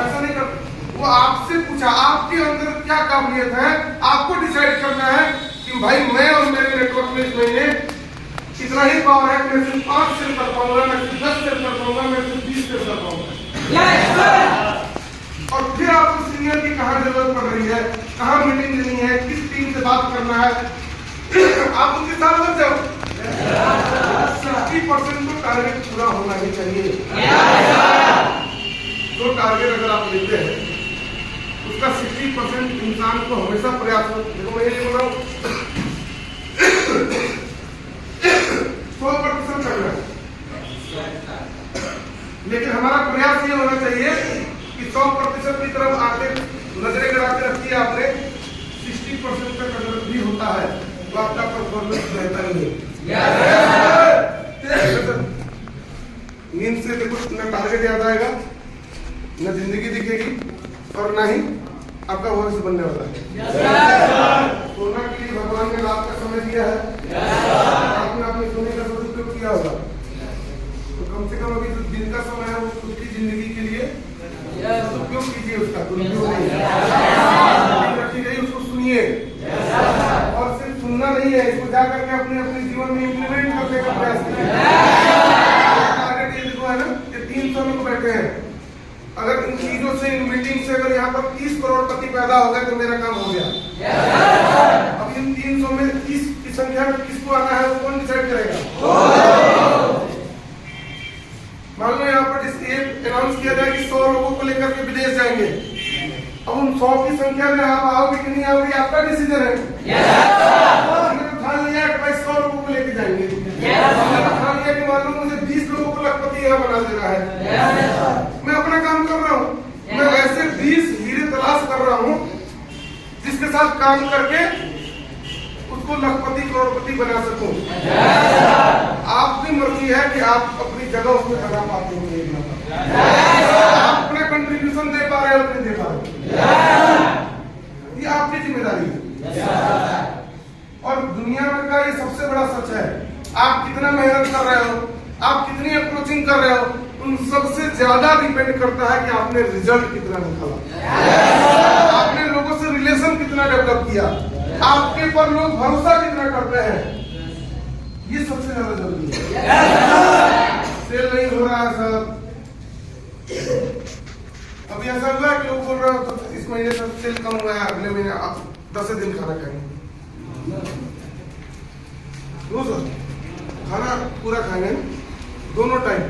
ऐसा नहीं करते। वो आपसे पूछा आपके अंदर क्या काबिलियत है, आपको डिसाइड करना है कि भाई मैं और मेरे नेटवर्क में इस महीने इतना ही पावर है, मैं सिर्फ 5 सेल कर पाऊंगा, मैं सिर्फ 10 सेल कर पाऊंगा, मैं सिर्फ 20 सेल कर पाऊंगा। और फिर आपको सीनियर की कहाँ जरूरत पड़ रही है, कहाँ मीटिंग लेनी है, किस टीम से बात करना है, आप उनके साथ लग जाओ। 60% तो टारगेट पूरा होना ही चाहिए। तो टारगेट अगर आप लेते हैं उसका 60% इंसान को हमेशा प्रयास हो। देखो मैं ये बोल रहा हूँ 100% करना है, लेकिन हमारा प्रयास ये होना चाहिए कि 100% की तरफ आके नजरें गड़ा के रखिए आपने। 60% तक अगर भी होता है तो आपका परफॉर्मेंस बेहतर नहीं है। नींद से देखो न टारगेट याद आएगा, न जिंदगी दिखेगी, और न ही आपका भविष्य बनने वाला है। सोना के लिए भगवान ने रात का समय दिया है, आपने अपने सोने का सदुपयोग किया होगा, तो कम से कम अभी जो दिन का समय है वो उसकी जिंदगी के लिए उपयोग कीजिए, उसका दुरुपयोग नहीं रखी गई, उसको सुनिए। और सिर्फ सुनना नहीं है, इसको जाकर के अपने अपने जीवन में इम्प्लीमेंट करने का प्रयास कीजिए। टारगेट ये देखो है ना कि 300 लोग बैठे हैं, अगर इन चीजों से, इन मीटिंग से अगर यहाँ पर 30 करोड़पति पैदा हो गए तो मेरा काम हो गया। अब इन 300 में 30 की संख्या में किसको आना है वो कौन डिसाइड करेगा? मान लो यहाँ पर अनाउंस किया जाए कि 100 लोगों को लेकर के विदेश जाएंगे, अब उन 100 की संख्या में आप आओगे कि नहीं आओगे आपका डिसीजन है। ठान लिया कि भाई 100 लोगों को लेकर जाएंगे, ठान लिया कि मान लो मुझे 20 लोगों को लखपति यहाँ बना देना है, मैं अपना काम कर रहा हूँ, मैं वैसे 20 हीरे तलाश कर रहा हूँ जिसके साथ काम करके उसको लखपति करोड़पति बना सकूं। आपकी मर्जी है कि आप अपनी जगह उसमें लगा पाते हो, आप अपना कंट्रीब्यूशन दे पा रहे हो नहीं दे पा रहे, ये आपकी जिम्मेदारी है। और दुनिया में का ये सबसे बड़ा सच है, आप कितना मेहनत कर रहे हो, आप कितनी अप्रोचिंग कर रहे हो, उन सबसे ज्यादा डिपेंड करता है कि आपने रिजल्ट कितना निकाला, आपने लोगों से रिलेशन कितना डेवलप किया, आपके पर लोग भरोसा कितना करते हैं, ये सबसे ज्यादा जरूरी है। सेल नहीं हो रहा है सर, अभी ऐसा हुआ कि लोग बोल रहे हो तो इस महीने से सेल कम हुआ है, अगले महीने आप 10 दिन खाना खाएंगे, रोज खाना पूरा खाएंगे दोनों टाइम,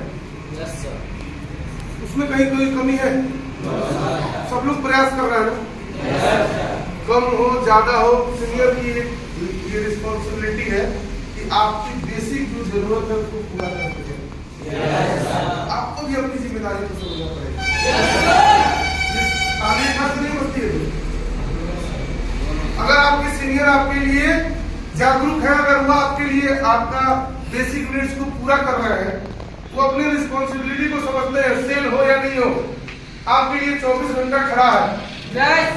उसमें कहीं कोई कमी है? सब लोग प्रयास कर रहे हैं, कम हो ज्यादा हो, सीनियर की ये रिस्पॉन्सिबिलिटी है कि आपकी बेसिक जो जरूरत है उसको पूरा कर सके। आपको भी अपनी जिम्मेदारी को समझना पड़ेगा। ताली खास नहीं बचती है। अगर आपके सीनियर आपके लिए जागरूक है, अगर वो आपके लिए आपका बेसिक नीड्स को पूरा कर रहे हैं, वो अपनी रिस्पॉन्सिबिलिटी को समझते हैं, सेल हो या नहीं हो, आपके लिए 24 घंटा खड़ा है,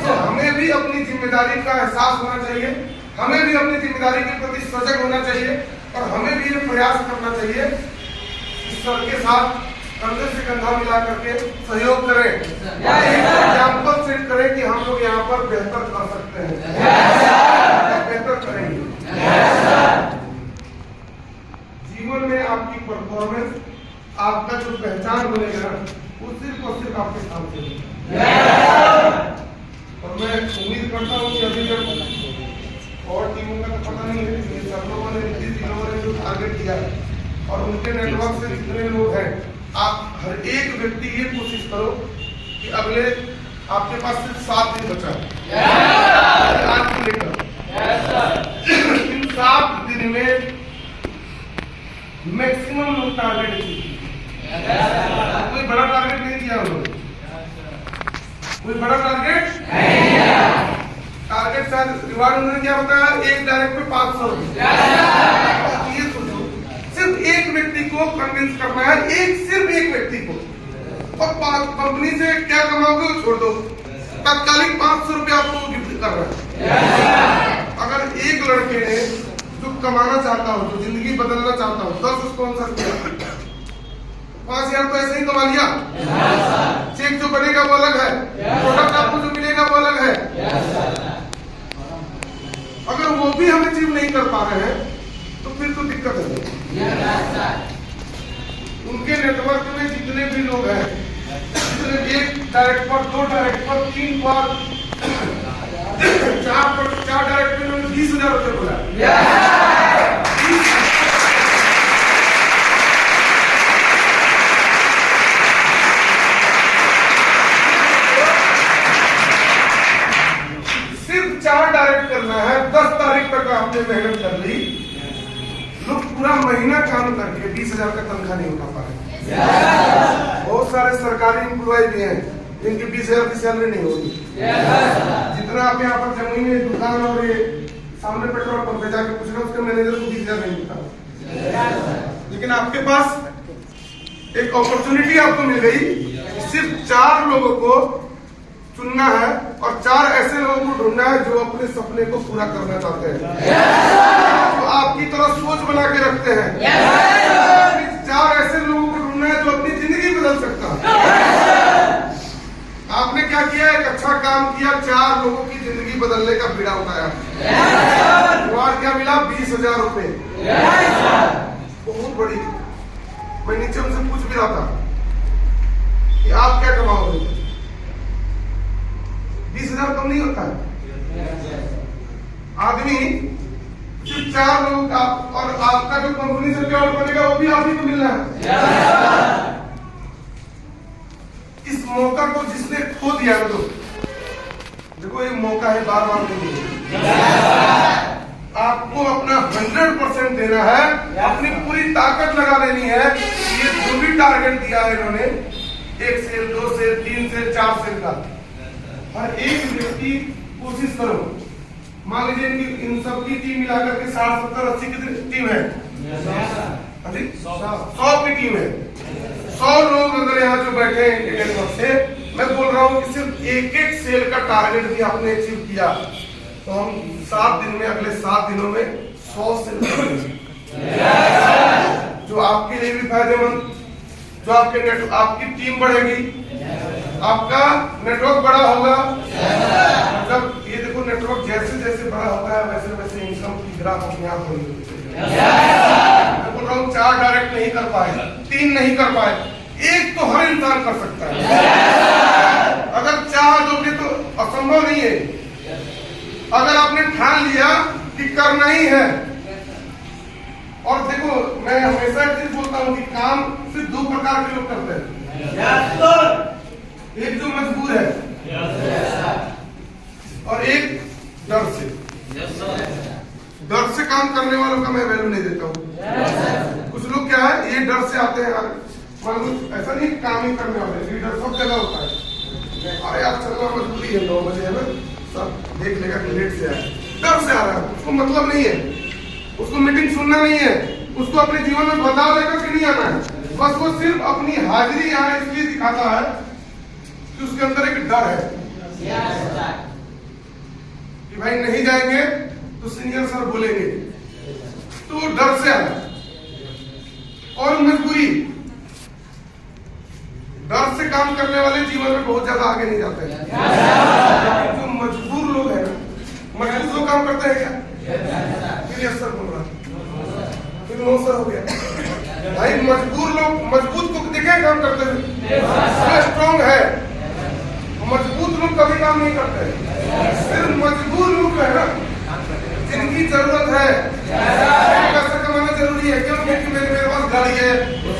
तो हमें भी अपनी जिम्मेदारी का एहसास होना चाहिए, हमें भी अपनी जिम्मेदारी के प्रति सजग होना चाहिए, और हमें भी ये प्रयास करना चाहिए कि सबके साथ कंधे से कंधा मिला करके सहयोग करें, एग्जाम्पल सेट करें कि हम लोग यहाँ पर बेहतर कर सकते हैं, बेहतर करेंगे। जीवन में आपकी परफॉर्मेंस, आपका जो पहचान बनेगा वो सिर्फ और सिर्फ आपके सामने है। और मैं उम्मीद करता हूँ कि अभी तक और टीमों का तो पता नहीं है, सब लोगों ने जो टारगेट किया और उनके नेटवर्क से जितने लोग हैं, आप हर एक व्यक्ति ये कोशिश करो कि अगले आपके पास सिर्फ 7 दिन बचा है आज को लेकर, इन 7 दिन में मैक्सिमम लोग टारगेट कीजिए। कोई बड़ा टारगेट नहीं किया उन्होंने, कोई बड़ा टारगेट नहीं किया। टारगेट शायद रिवार्ड उन्होंने क्या बताया, एक डायरेक्ट पे 500 रुपए। ये सोचो, सिर्फ एक व्यक्ति को कन्विंस करना है, सिर्फ एक व्यक्ति को, और कंपनी से क्या कमाओगे वो छोड़ दो, तात्कालिक 500 रुपया आपको गिफ्ट कर रहा है। अगर एक लड़के ने जो कमाना चाहता हो, जो जिंदगी बदलना चाहता हो, 10 स्पॉन्सर किया, 5000 तो ऐसे ही कमा लिया। चेक जो बनेगा वो अलग है, प्रोडक्ट आपको जो मिलेगा वो अलग है। अगर वो भी हम अचीव नहीं कर पा रहे हैं तो फिर तो दिक्कत है। उनके नेटवर्क में जितने भी लोग हैं, जितने एक डायरेक्ट पर, 2 डायरेक्ट पर, 3 पर, 4 डायरेक्ट पर उन्होंने 20,000 रुपये बोला। सिर्फ 4 डायरेक्ट करना है, 10 तारीख तक आपने मेहनत कर ली, लोग पूरा महीना काम करके 20,000 का तनख्वाह नहीं उठा पा रहे। बहुत सारे सरकारी एम्प्लॉय भी हैं जिनकी 20,000 की सैलरी नहीं होगी। जितना आप यहाँ पर जमीन, दुकान और ये सामने पेट्रोल पंप पे जाके पूछ रहे हो, उसके मैनेजर को 20,000 नहीं मिलता। लेकिन आपके पास एक अपॉर्चुनिटी आपको मिल गई, सिर्फ 4 लोगों को चुनना है और 4 ऐसे लोगों को ढूंढना है जो अपने सपने को पूरा करना चाहते हैं, तो आपकी तरह सोच बना के रखते हैं। 4 ऐसे लोगों को ढूंढना है जो अपनी जिंदगी बदल सकता है। आपने क्या किया? एक अच्छा काम किया, 4 लोगों की जिंदगी बदलने का बीड़ा उठाया। और क्या मिला? 20,000 रुपए। बहुत बड़ी। मैं नीचे उनसे पूछ भी रहा था कि आप क्या कमाओगे? 20,000 कम नहीं होता है। आदमी सिर्फ 4 लोगों का, और आपका जो कंपनी से क्या बनेगा वो भी आप ही को मिलना है। इस मौका को जिसने खो दिया, तो देखो ये मौका है, बार बार नहीं मिलेगा। आपको अपना 100% देना है, अपनी पूरी ताकत लगा देनी है। ये जो भी टारगेट दिया है इन्होंने, 1 सेल, 2 सेल, 3 सेल, 4 सेल का, हर एक व्यक्ति कोशिश करो। मान लीजिए इनकी इन सबकी टीम मिलाकर के 60, 70, 80 कितनी टीम है? 100 की टीम है। 100 लोग अगर यहाँ जो बैठे हैं इंडियन नेटवर्क से, मैं बोल रहा हूँ कि सिर्फ एक सेल का टारगेट भी आपने अचीव किया तो हम 7 दिन में, अगले 7 दिनों में 100 सेल, जो आपके लिए भी फायदेमंद, जो आपकी टीम बढ़ेगी, आपका नेटवर्क बड़ा होगा। जब ये देखो नेटवर्क जैसे जैसे बड़ा होता है वैसे वैसे इनकम की ग्राफ अपने आप होगी। मैं बोल रहा हूँ 4 डायरेक्ट नहीं कर पाए, 3 नहीं कर पाए, 1 तो हर इंसान कर सकता है। अगर चाह दोगे तो असंभव नहीं है। अगर आपने ठान लिया कि करना ही है, और देखो मैं हमेशा एक चीज बोलता हूँ कि काम सिर्फ 2 प्रकार के लोग करते हैं। एक जो मजबूर है और एक डर से। डर से काम करने वालों का मैं वैल्यू नहीं देता हूँ। कुछ लोग क्या है, ये डर से आते हैं, ऐसा नहीं काम ही करने वाले, लीडर सब जगह होता है। अरे यार चलना मजबूरी है, 9 बजे है ना, सब देख लेगा कि लेट से आया, डर से आ रहा है, उसको मतलब नहीं है, उसको मीटिंग सुनना नहीं है, उसको अपने जीवन में बदलाव लेकर के नहीं आना है। बस वो सिर्फ अपनी हाजिरी यहाँ इसलिए दिखाता है कि उसके अंदर एक डर है कि भाई नहीं जाएंगे तो सीनियर सर बोलेंगे, तो डर से आना। और मजबूरी, डर से काम करने वाले जीवन में बहुत ज्यादा आगे नहीं जाते हैं। जो मजबूर लोग हैं, मजबूर लोग काम करते हैं क्या? फिर यस सर बोल रहा, फिर नो सर हो गया। भाई मजबूर लोग, मजबूत को देखे काम करते हैं, स्ट्रॉन्ग है। मजबूत लोग कभी काम नहीं करते, सिर्फ मजबूर लोग है ना जिनकी जरूरत है। पैसा कमाना जरूरी है, क्यों? क्योंकि मेरे पास गाड़ी है,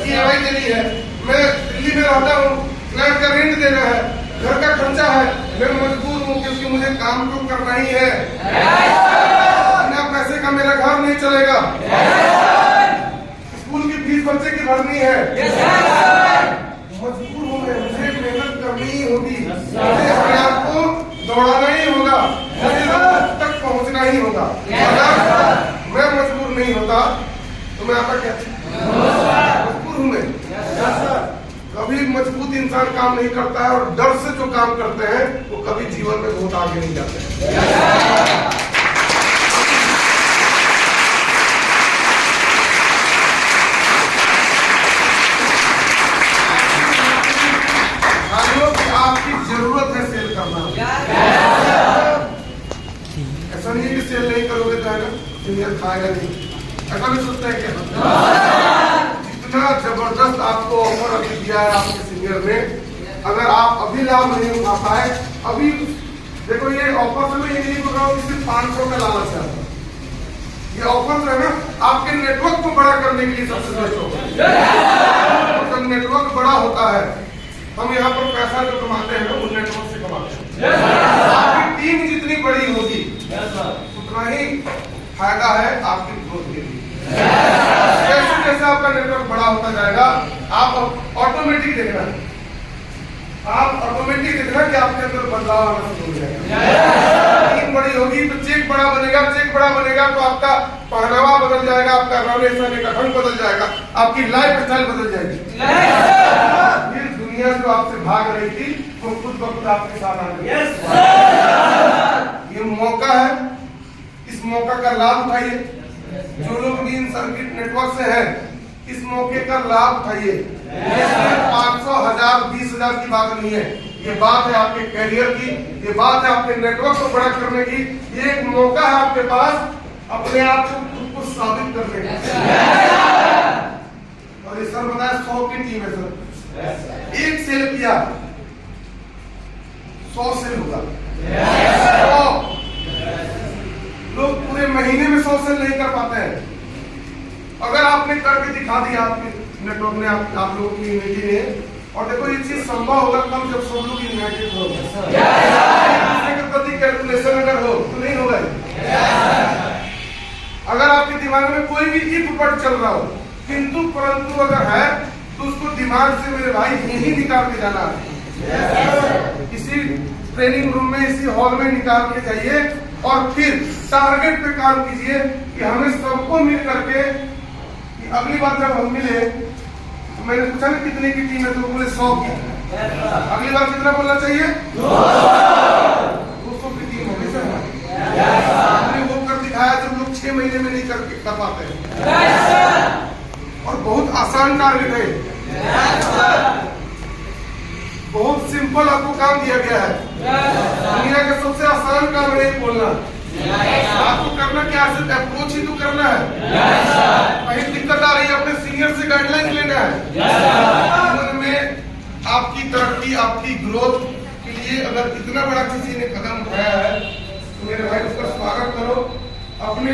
EMI देनी है, मैं दिल्ली में रहता हूँ, फ्लैट का रेंट देना है, घर का खर्चा है, मैं मजबूर हूँ क्योंकि मुझे काम तो करना ही है। बिना पैसे का मेरा घर नहीं चलेगा, स्कूल की फीस बच्चे की भरनी है। मजबूर हूँ मैं, मुझे मेहनत करनी ही होगी, मुझे अपने आप को दौड़ाना ही होगा, मुझे तक पहुँचना ही होगा। अगर मैं मजबूर नहीं होता तो मैं आपका क्या मजबूर हूँ मैं? कभी कभी मजबूत इंसान काम नहीं करता है, और डर से जो काम करते हैं वो कभी जीवन में बहुत आगे नहीं जाते हैं। आपकी जरूरत है सेल करना। ऐसा नहीं है कि सेल नहीं करोगे तो है ना सीनियर खाएगा नहीं, ऐसा नहीं सोचता है क्या? जितना जबरदस्त आपको ऑफर अभी दिया है आपके सीनियर ने, अगर आप अभी लाभ नहीं उठा पाए, अभी देखो ये ऑफर से मैं ये नहीं बोल रहा हूँ सिर्फ 500 का लालच है। ये ऑफर है ना आपके नेटवर्क को बड़ा करने के लिए सबसे बेस्ट ऑफर। जब नेटवर्क बड़ा होता है, हम यहाँ पर पैसा जो कमाते हैं उस नेटवर्क से कमाते हैं। आपकी टीम जितनी बड़ी होगी उतना ही फायदा है आपकी ग्रोथ के लिए। जैसे जैसे आपका नेटवर्क बड़ा होता जाएगा, आप ऑटोमेटिक देखना कि आपके अंदर बदलाव आना शुरू हो जाएगा। टीम बड़ी होगी तो चेक बड़ा बनेगा तो आपका पहनावा बदल जाएगा, आपका रहने सहने का ढंग बदल जाएगा, आपकी लाइफ स्टाइल बदल जाएगी। फिर दुनिया जो आपसे भाग रही थी वो खुद ब खुद आपके साथ आ गई। ये मौका है, इस मौका का लाभ उठाइए। जो लोग भी इन सर्किट नेटवर्क से हैं, इस मौके का लाभ उठाइए। 500, 1000, 20,000 की बात नहीं है, ये बात है आपके करियर की, ये बात है आपके नेटवर्क को बड़ा करने की। ये एक मौका है आपके पास अपने आप को खुद को साबित करने का। और ये सर बताया 100 की टीम है सर, एक सेल किया 100 सेल होगा। 100 लोग पूरे महीने में 100 सेल नहीं कर पाते हैं। अगर आपने करके दिखा दिया, आपके नेटवर्क ने आप लोगों की यूनिटी ने, और देखो ये चीज संभव होगा कब जब सब लोग यूनाइटेड होगा। प्रति कैलकुलेशन अगर हो तो नहीं होगा। अगर आपके दिमाग में कोई भी इफ वर्ड चल रहा हो, किंतु परंतु अगर है तो उसको दिमाग से मेरे भाई यही निकाल के जाना है। इसी ट्रेनिंग रूम में, इसी हॉल में निकाल के जाइए और फिर टारगेट पे काम कीजिए कि हमें सबको मिल करके, कि अगली बार जब हम मिले तो मैंने पूछा ना कितने की टीम है, तो बोले 100 की। अगली बार कितना बोलना चाहिए? 200 की टीम होगी सर। हमने वो कर दिखाया जो लोग 6 महीने में नहीं कर पाते हैं। और बहुत आसान टारगेट है, बहुत सिंपल आपको काम दिया गया है। दुनिया का सबसे आसान काम है बोलना। आपको करना क्या है? सिर्फ अप्रोच ही तो करना है। कहीं दिक्कत आ रही है अपने सीनियर से गाइडलाइन लेना है। जीवन में आपकी तरक्की, आपकी ग्रोथ के लिए अगर इतना बड़ा किसी ने कदम उठाया है तो मेरे भाई उसका स्वागत करो। अपने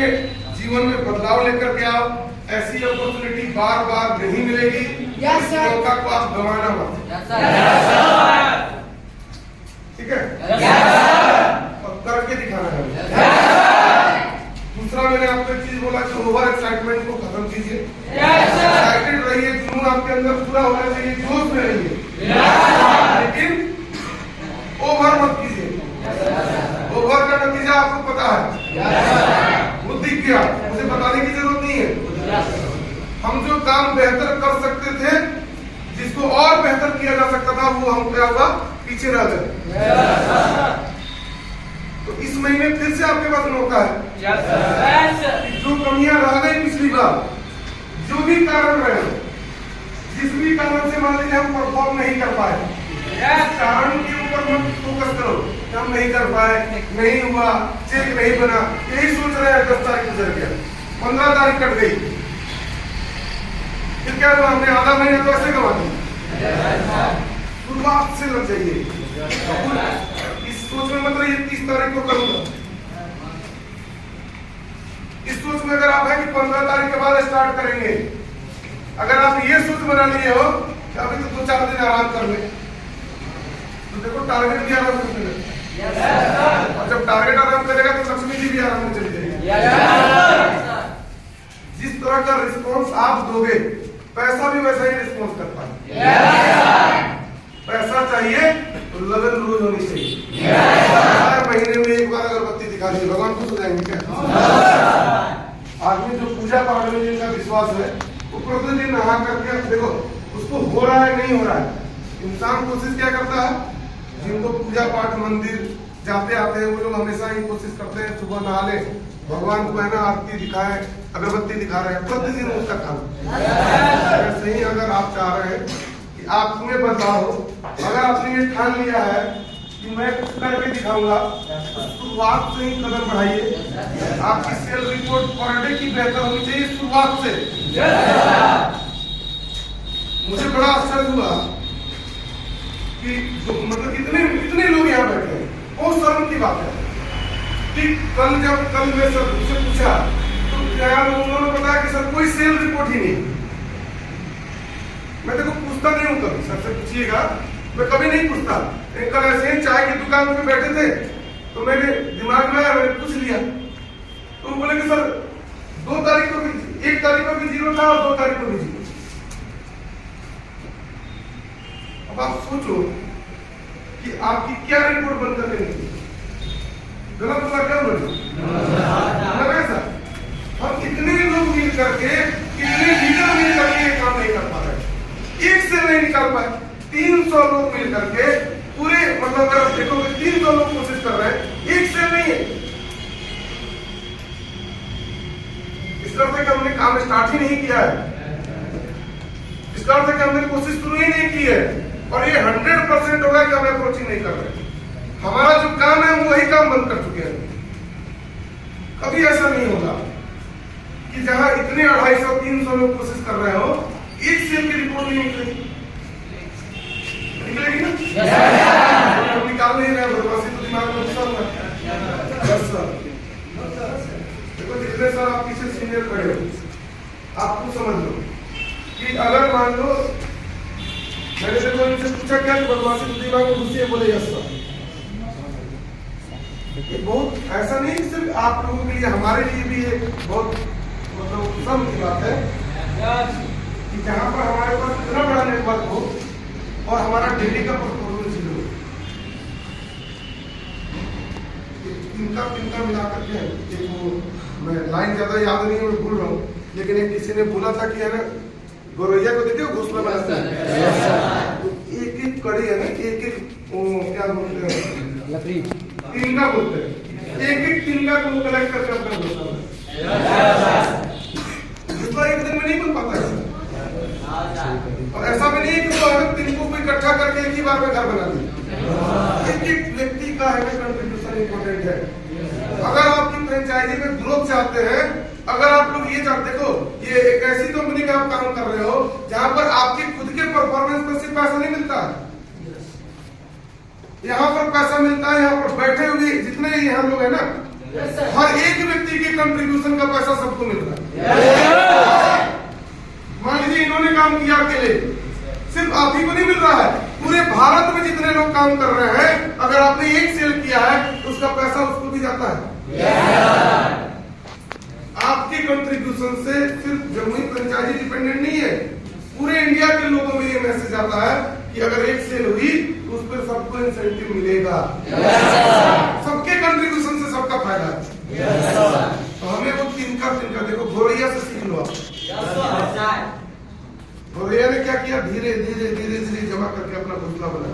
जीवन में बदलाव लेकर के आओ। ऐसी अपॉर्चुनिटी बार बार नहीं मिलेगी। इस मौका को आप गंवाना मत। ठीक है, और करके दिखाना है। दूसरा मैंने आपको एक चीज बोला कि ओवर एक्साइटमेंट को खत्म कीजिए। एक्साइटेड रहिए, जुनून आपके अंदर पूरा होना चाहिए, जोश में रहिए, लेकिन ओवर मत कीजिए। ओवर का नतीजा आपको पता है, बुद्धि क्या, मुझे बताने की जरूरत नहीं है। हम जो काम बेहतर कर सकते थे, जिसको और बेहतर किया जा सकता था, वो हम क्या हुआ, पीछे रह गए। तो इस महीने फिर से आपके पास मौका है। जो कमियां रह गई पिछली बार, जो भी कारण रहे, जिस भी कारण से मान लीजिए हम परफॉर्म नहीं कर पाए, कारण के ऊपर मत फोकस करो। हम नहीं कर पाए, नहीं हुआ, चेक नहीं बना, यही सोच रहे हैं। 10 तारीख गुजर गया, 15 तारीख कट गई, फिर क्या हुआ? हमने आधा महीना तो ऐसे गंवा दिया। शुरुआत से लग जाइए इस सोच में, मतलब ये 30 तारीख को करूंगा। इस सोच में अगर आप है कि 15 तारीख के बाद स्टार्ट करेंगे, अगर आप ये सोच बना लिए हो कि अभी तो 2-4 दिन आराम कर ले, तो देखो टारगेट भी आराम से मिलेगा। और जब टारगेट आराम करेगा तो लक्ष्मी जी भी आराम में चली जाएगी। जिस तरह का रिस्पॉन्स आप दोगे, पैसा भी वैसा ही रिस्पॉन्स करता है। पैसा चाहिए तो लगन रोज होनी चाहिए। हर महीने में एक बार अगरबत्ती दिखा दी, भगवान खुश हो जाएंगे क्या? आदमी जो पूजा पाठ में जिनका विश्वास है, वो प्रतिदिन नहा करके देखो उसको हो रहा है नहीं हो रहा है, इंसान कोशिश क्या करता है, जिनको पूजा पाठ मंदिर जाते आते हैं वो लोग हमेशा ही कोशिश करते हैं सुबह नहा ले, भगवान को है ना आरती दिखाए, अगरबत्ती दिखा रहे हैं प्रतिदिन उसका काम। वैसे ही अगर आप चाह रहे हैं कि आप तुम्हें बदलाव हो, अगर आपने ये ठान लिया है कि मैं कुछ करके दिखाऊंगा, तो शुरुआत से ही कदम बढ़ाइए। आपकी सेल रिपोर्ट पर डे की बेहतर होनी चाहिए शुरुआत से। मुझे बड़ा आश्चर्य हुआ कि मतलब इतने लोग यहाँ बैठे हैं, बहुत शर्म की बात है कि कल मैं सर से पूछा तो उन्होंने बताया कि सर कोई सेल रिपोर्ट ही नहीं। मैं देखो पूछता नहीं हूँ कभी, सर से पूछिएगा, मैं कभी नहीं पूछता। कल ऐसे ही चाय की दुकान पे बैठे थे तो मेरे दिमाग में आया, मैंने पूछ लिया तो वो बोले कि सर 2 तारीख को भी 1 तारीख को भी 0 था और 2 तारीख को भी 0। अब आप सोचो कि आपकी क्या रिपोर्ट बनकर देंगे, गलत हुआ क्या बोले सर। हम इतने लोग मिल करके, इतने लीडर मिल करके ये काम नहीं कर पा रहे, एक से नहीं निकाल पाए। 300 लोग मिल करके पूरे मतलब अगर आप देखोगे 300 लोग कोशिश कर रहे हैं, एक से नहीं है। इस तरह से हमने काम स्टार्ट ही नहीं किया है, इस तरह से हमने कोशिश शुरू ही नहीं की है और ये 100% होगा कि हम अप्रोचिंग नहीं कर रहे। हमारा जो काम है वही काम बंद कर चुके हैं। कभी ऐसा नहीं होगा कि जहां इतने 250-300 लोग कोशिश कर रहे हो, एक सेल की रिपोर्ट नहीं निकलेगी। निकलेगी ना? हम निकाल नहीं रहे, बदमाशी तो दिमाग में घुसा हुआ है। बस सर देखो, जितने सर आप पीछे सीनियर खड़े हो, आपको समझ लो कि अगर मान लो मैंने देखो इनसे पूछा क्या बदमाशी तो दिमाग में घुसी है, बोले यस सर। बहुत ऐसा नहीं कि सिर्फ आप लोगों के लिए, हमारे लिए भी ये बहुत मतलब शर्म की बात है कि जहाँ पर हमारे पास इतना बड़ा नेटवर्क हो और हमारा डेली का परफॉर्मेंस लो, इनका मिला करके एक वो, मैं लाइन ज्यादा याद नहीं है, मैं भूल रहा हूँ, लेकिन एक किसी ने बोला था कि है ना गौरैया को देखते हो घोसला बनाते हैं, एक कड़ी है ना, एक क्या बोलते हैं लकड़ी, तिनका बोलते हैं, एक तिनका को कलेक्ट करके अपना घोसला एक दिन में नहीं बन पाता है। और ऐसा भी नहीं कि तो तिनको को इकट्ठा करके एक ही बार में घर बना दिया। एक व्यक्ति का है कंट्रीब्यूशन इम्पोर्टेंट है। अगर आपकी फ्रेंचाइजी में ग्रोथ चाहते हैं, अगर आप लोग ये चाहते, देखो ये एक ऐसी कंपनी का आप काम कर रहे हो जहां पर आपके खुद के परफॉर्मेंस पर सिर्फ पैसा नहीं मिलता, यहाँ पर पैसा मिलता है, यहाँ पर बैठे हुए जितने यहाँ लोग है ना, हर एक व्यक्ति के कंट्रीब्यूशन का पैसा सबको मिल रहा है। मान लीजिए इन्होंने काम किया अकेले, सिर्फ आप ही को नहीं मिल रहा है, पूरे भारत में जितने लोग काम कर रहे हैं, अगर आपने एक सेल किया है तो उसका पैसा उसको भी जाता है। आपके कंट्रीब्यूशन से सिर्फ जमुई फ्रेंचाइजी डिपेंडेंट नहीं है, पूरे इंडिया के लोगों में ये मैसेज आता है कि अगर एक सेल हुई तो उस पर सबको इंसेंटिव मिलेगा। सबके कंट्रीब्यूशन से सबका फायदा है। तो हमें वो तिनका देखो, गौरैया से सीख लो आप। गौरैया ने क्या किया, धीरे धीरे जमा करके अपना घोसला बना।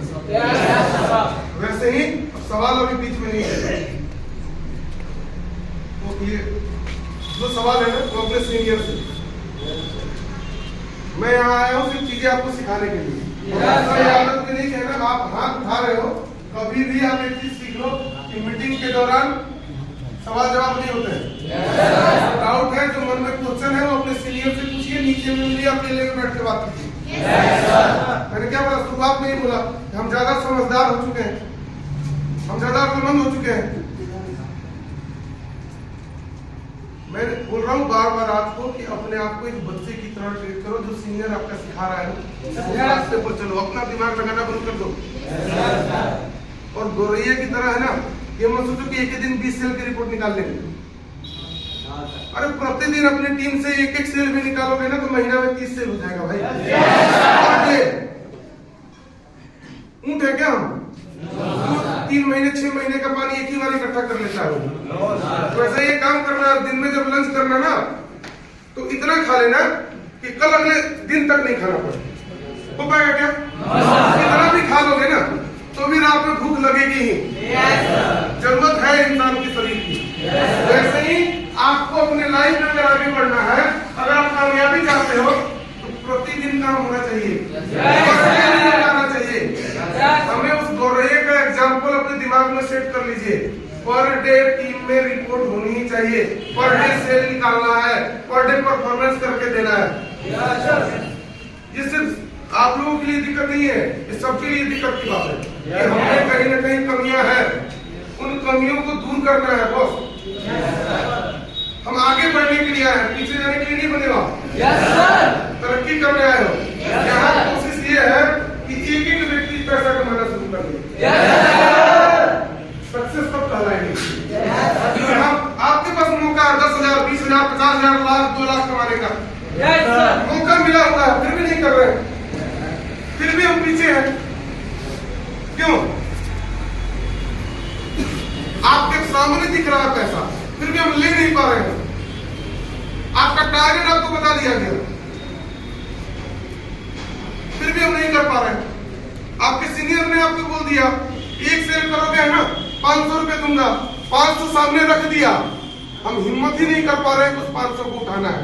वैसे ही सवाल अभी बीच में नहीं है, तो ये जो सवाल है ना वो अपने सीनियर से, मैं यहाँ आया हूँ सिर्फ चीजें आपको सिखाने के लिए। आदत में नहीं कहना, आप हाथ उठा रहे हो, कभी भी आप एक चीज सीख लो कि मीटिंग के दौरान सवाल जवाब नहीं होते हैं। डाउट है, जो मन में क्वेश्चन है वो अपने सीनियर से पूछिए, नीचे में मिलिए, अकेले में बैठ के बात कीजिए। मैंने क्या बोला, शुरुआत में ही बोला हम ज्यादा समझदार हो चुके हैं, हम ज्यादा अक्लमंद हो चुके हैं। मैं बोल रहा हूँ बार बार आपको कि अपने आप को एक बच्चे की तरह ट्रीट करो, जो सीनियर आपका सिखा रहा है रास्ते पर चलो, अपना दिमाग लगाना बंद कर दो। और गौरैया की तरह है ना, ये मत सोचो कि एक ही दिन 20 सेल की रिपोर्ट निकाल लेंगे। अरे प्रतिदिन अपनी टीम से एक सेल भी निकालोगे ना तो महीना में 30 सेल हो जाएगा भाई। ऊंट है क्या हम? 3 महीने 6 महीने का पानी एक ही बार इकट्ठा कर लेता है। तो ऐसा ये काम करना, दिन में जब लंच करना ना तो इतना खा लेना कि कल अगले दिन तक नहीं खाना पड़े। हो पाएगा क्या? कितना भी खा लोगे ना तो भी रात में भूख लगेगी ही। जरूरत है इंसान की शरीर की। वैसे ही आपको अपने लाइफ में अगर आगे बढ़ना है, अगर आप कामयाबी चाहते हो तो प्रतिदिन काम होना चाहिए, आना चाहिए। हमें उस गौरैया का एग्जाम्पल अपने दिमाग में सेट कर लीजिए। पर डे टीम में रिपोर्ट होनी ही चाहिए, पर डे सेल निकालना है, पर डे परफॉर्मेंस करके देना है। ये सिर्फ आप लोगों के लिए दिक्कत नहीं है, ये सबके लिए दिक्कत की बात है कि हमें कहीं ना कहीं कमियां हैं, उन कमियों को दूर करना है बॉस। हम आगे बढ़ने के लिए आए हैं, पीछे जाने के लिए नहीं बने हो। तरक्की करने आए हो। यहाँ कोशिश ये है कि एक एक व्यक्ति पैसा कमाना शुरू कर दे। सक्सेस कब कहलाएगी? आपके पास मौका है 10,000, 20,000, 50,000, लाख, 2 लाख कमाने का मौका मिला हुआ है, फिर भी नहीं कर रहे, फिर भी हम पीछे हैं। क्यों? आपके सामने दिख रहा है पैसा, फिर भी हम ले नहीं पा रहे हैं। आपका टारगेट आपको बता दिया गया, फिर भी हम नहीं कर पा रहे हैं। आपके सीनियर ने आपको बोल दिया एक सेल करोगे है ना 500 रुपए दूंगा, 500 सामने रख दिया, हम हिम्मत ही नहीं कर पा रहे हैं उस 500 को उठाना है।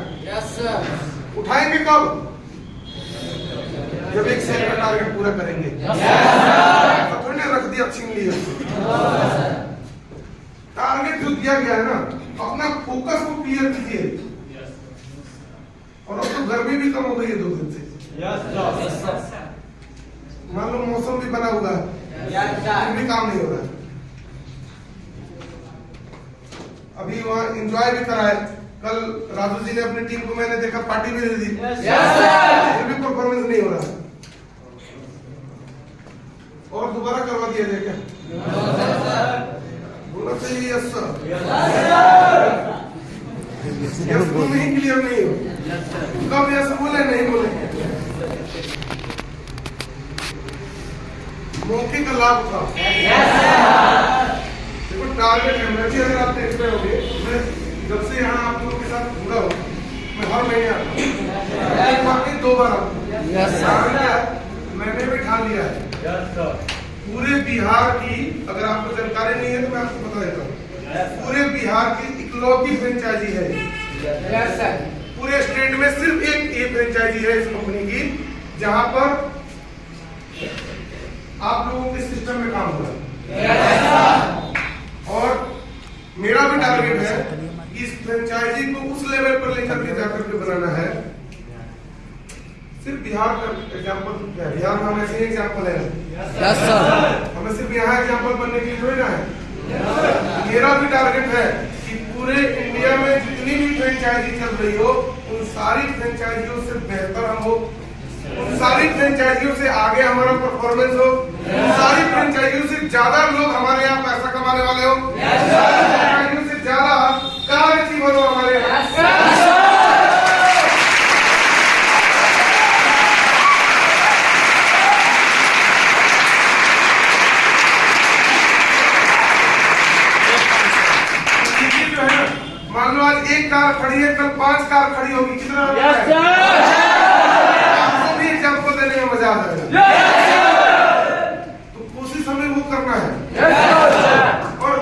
उठाएंगे कब? जब एक सेल का टारगेट पूरा करेंगे। तो थोड़ी ना रख दिया छीन लिया। टारगेट जो दिया गया है ना, अपना फोकस को क्लियर कीजिए। और अब तो गर्मी भी कम हो गई है 2 दिन से। मान लो मौसम भी बना हुआ है, फिर भी काम नहीं हो रहा है। अभी वहाँ एंजॉय भी कराए, कल राजू जी ने अपनी टीम को मैंने देखा पार्टी भी दे दी, फिर भी परफॉर्मेंस नहीं हो रहा। और दोबारा करवा दिया जाए क्या? बोलना चाहिए यस सर। यस तुम नहीं क्लियर नहीं हो, कब यस बोले नहीं बोले। मौके का लाभ था। देखो टारगेट है, मैं भी अगर आप देख रहे होंगे, मैं जब से यहाँ आप लोगों के साथ जुड़ा हूँ, मैं हर महीने आता हूँ, 2 बार आता हूँ। मैंने भी ठान लिया है पूरे बिहार की, अगर आपको जानकारी नहीं है तो मैं आपको बता देता हूँ, पूरे बिहार की इकलौती फ्रेंचाइजी है। पूरे स्टेट में सिर्फ एक फ्रेंचाइजी है इस कंपनी की, जहां पर आप लोगों के सिस्टम में काम हो रहा है। और मेरा भी टारगेट है कि इस फ्रेंचाइजी को उस लेवल पर लेकर के जाकर के बनाना है। सिर्फ बिहार का एग्जाम्पल, बिहार में ऐसे ही एग्जाम्पल है, हमें सिर्फ यहाँ एग्जाम्पल बनने के लिए थोड़ी ना है। मेरा भी टारगेट है कि पूरे इंडिया में जितनी भी फ्रेंचाइजी चल रही हो, उन सारी फ्रेंचाइजियों से बेहतर हम हो, उन सारी फ्रेंचाइजियों से आगे हमारा परफॉर्मेंस हो, उन सारी फ्रेंचाइजियों से ज्यादा लोग हमारे यहाँ पैसा कमाने वाले हो, फ्रेंचाइजियों से ज्यादा कार्य जीवन हो हमारे यहाँ। मान लो आज 1 कार खड़ी है, कल 5 कार खड़ी होगी, कितना आपको भी एग्जाम्पल देने में मजा आता है। तो कोशिश हमें वो करना है, और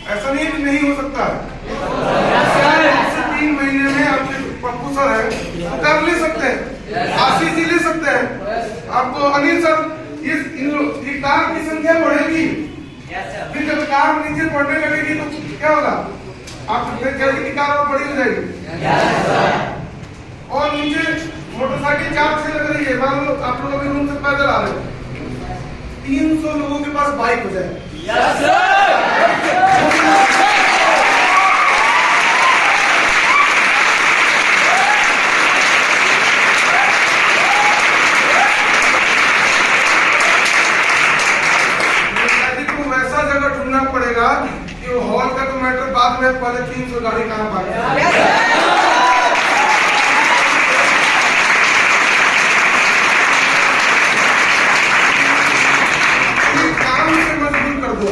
ऐसा नहीं हो सकता है। 3 महीने में आपके पप्पू सर है, कर ले सकते हैं, आशीष जी ले सकते हैं, आपको अनिल सर, ये कार की संख्या बढ़ेगी, फिर जब कार नीचे बढ़ने लगेगी तो क्या होगा? आपकी फ्रेंचाइजी की कार और बड़ी हो जाएगी। और नीचे मोटरसाइकिल 4 से लग रही है, मान लो आप लोग अभी रूम से पैदल आ रहे हो, 300 लोगों के पास बाइक हो जाए। को वैसा जगह ढूंढना पड़ेगा कि वो हॉल का तो मैटर बाद में, पहले 300 गाड़ी कहाँ पाए। काम से मजबूर कर दो,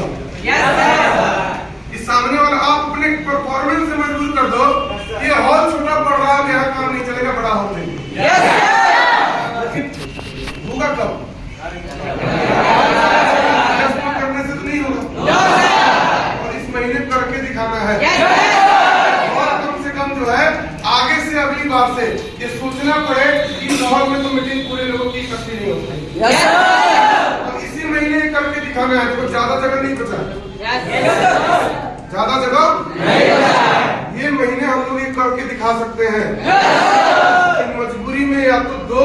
इस सामने वाला आप अपने परफॉर्मेंस से मजबूर कर दो। ये हॉल छोटा पड़ रहा है, यहाँ काम नहीं चलेगा, बड़ा हॉल नहीं। भूखा दिखाना है। देखो ज्यादा जगह नहीं बचा, ज्यादा जगह नहीं बचा। ये महीने हम लोग ये करके दिखा सकते हैं। मजबूरी में या तो 2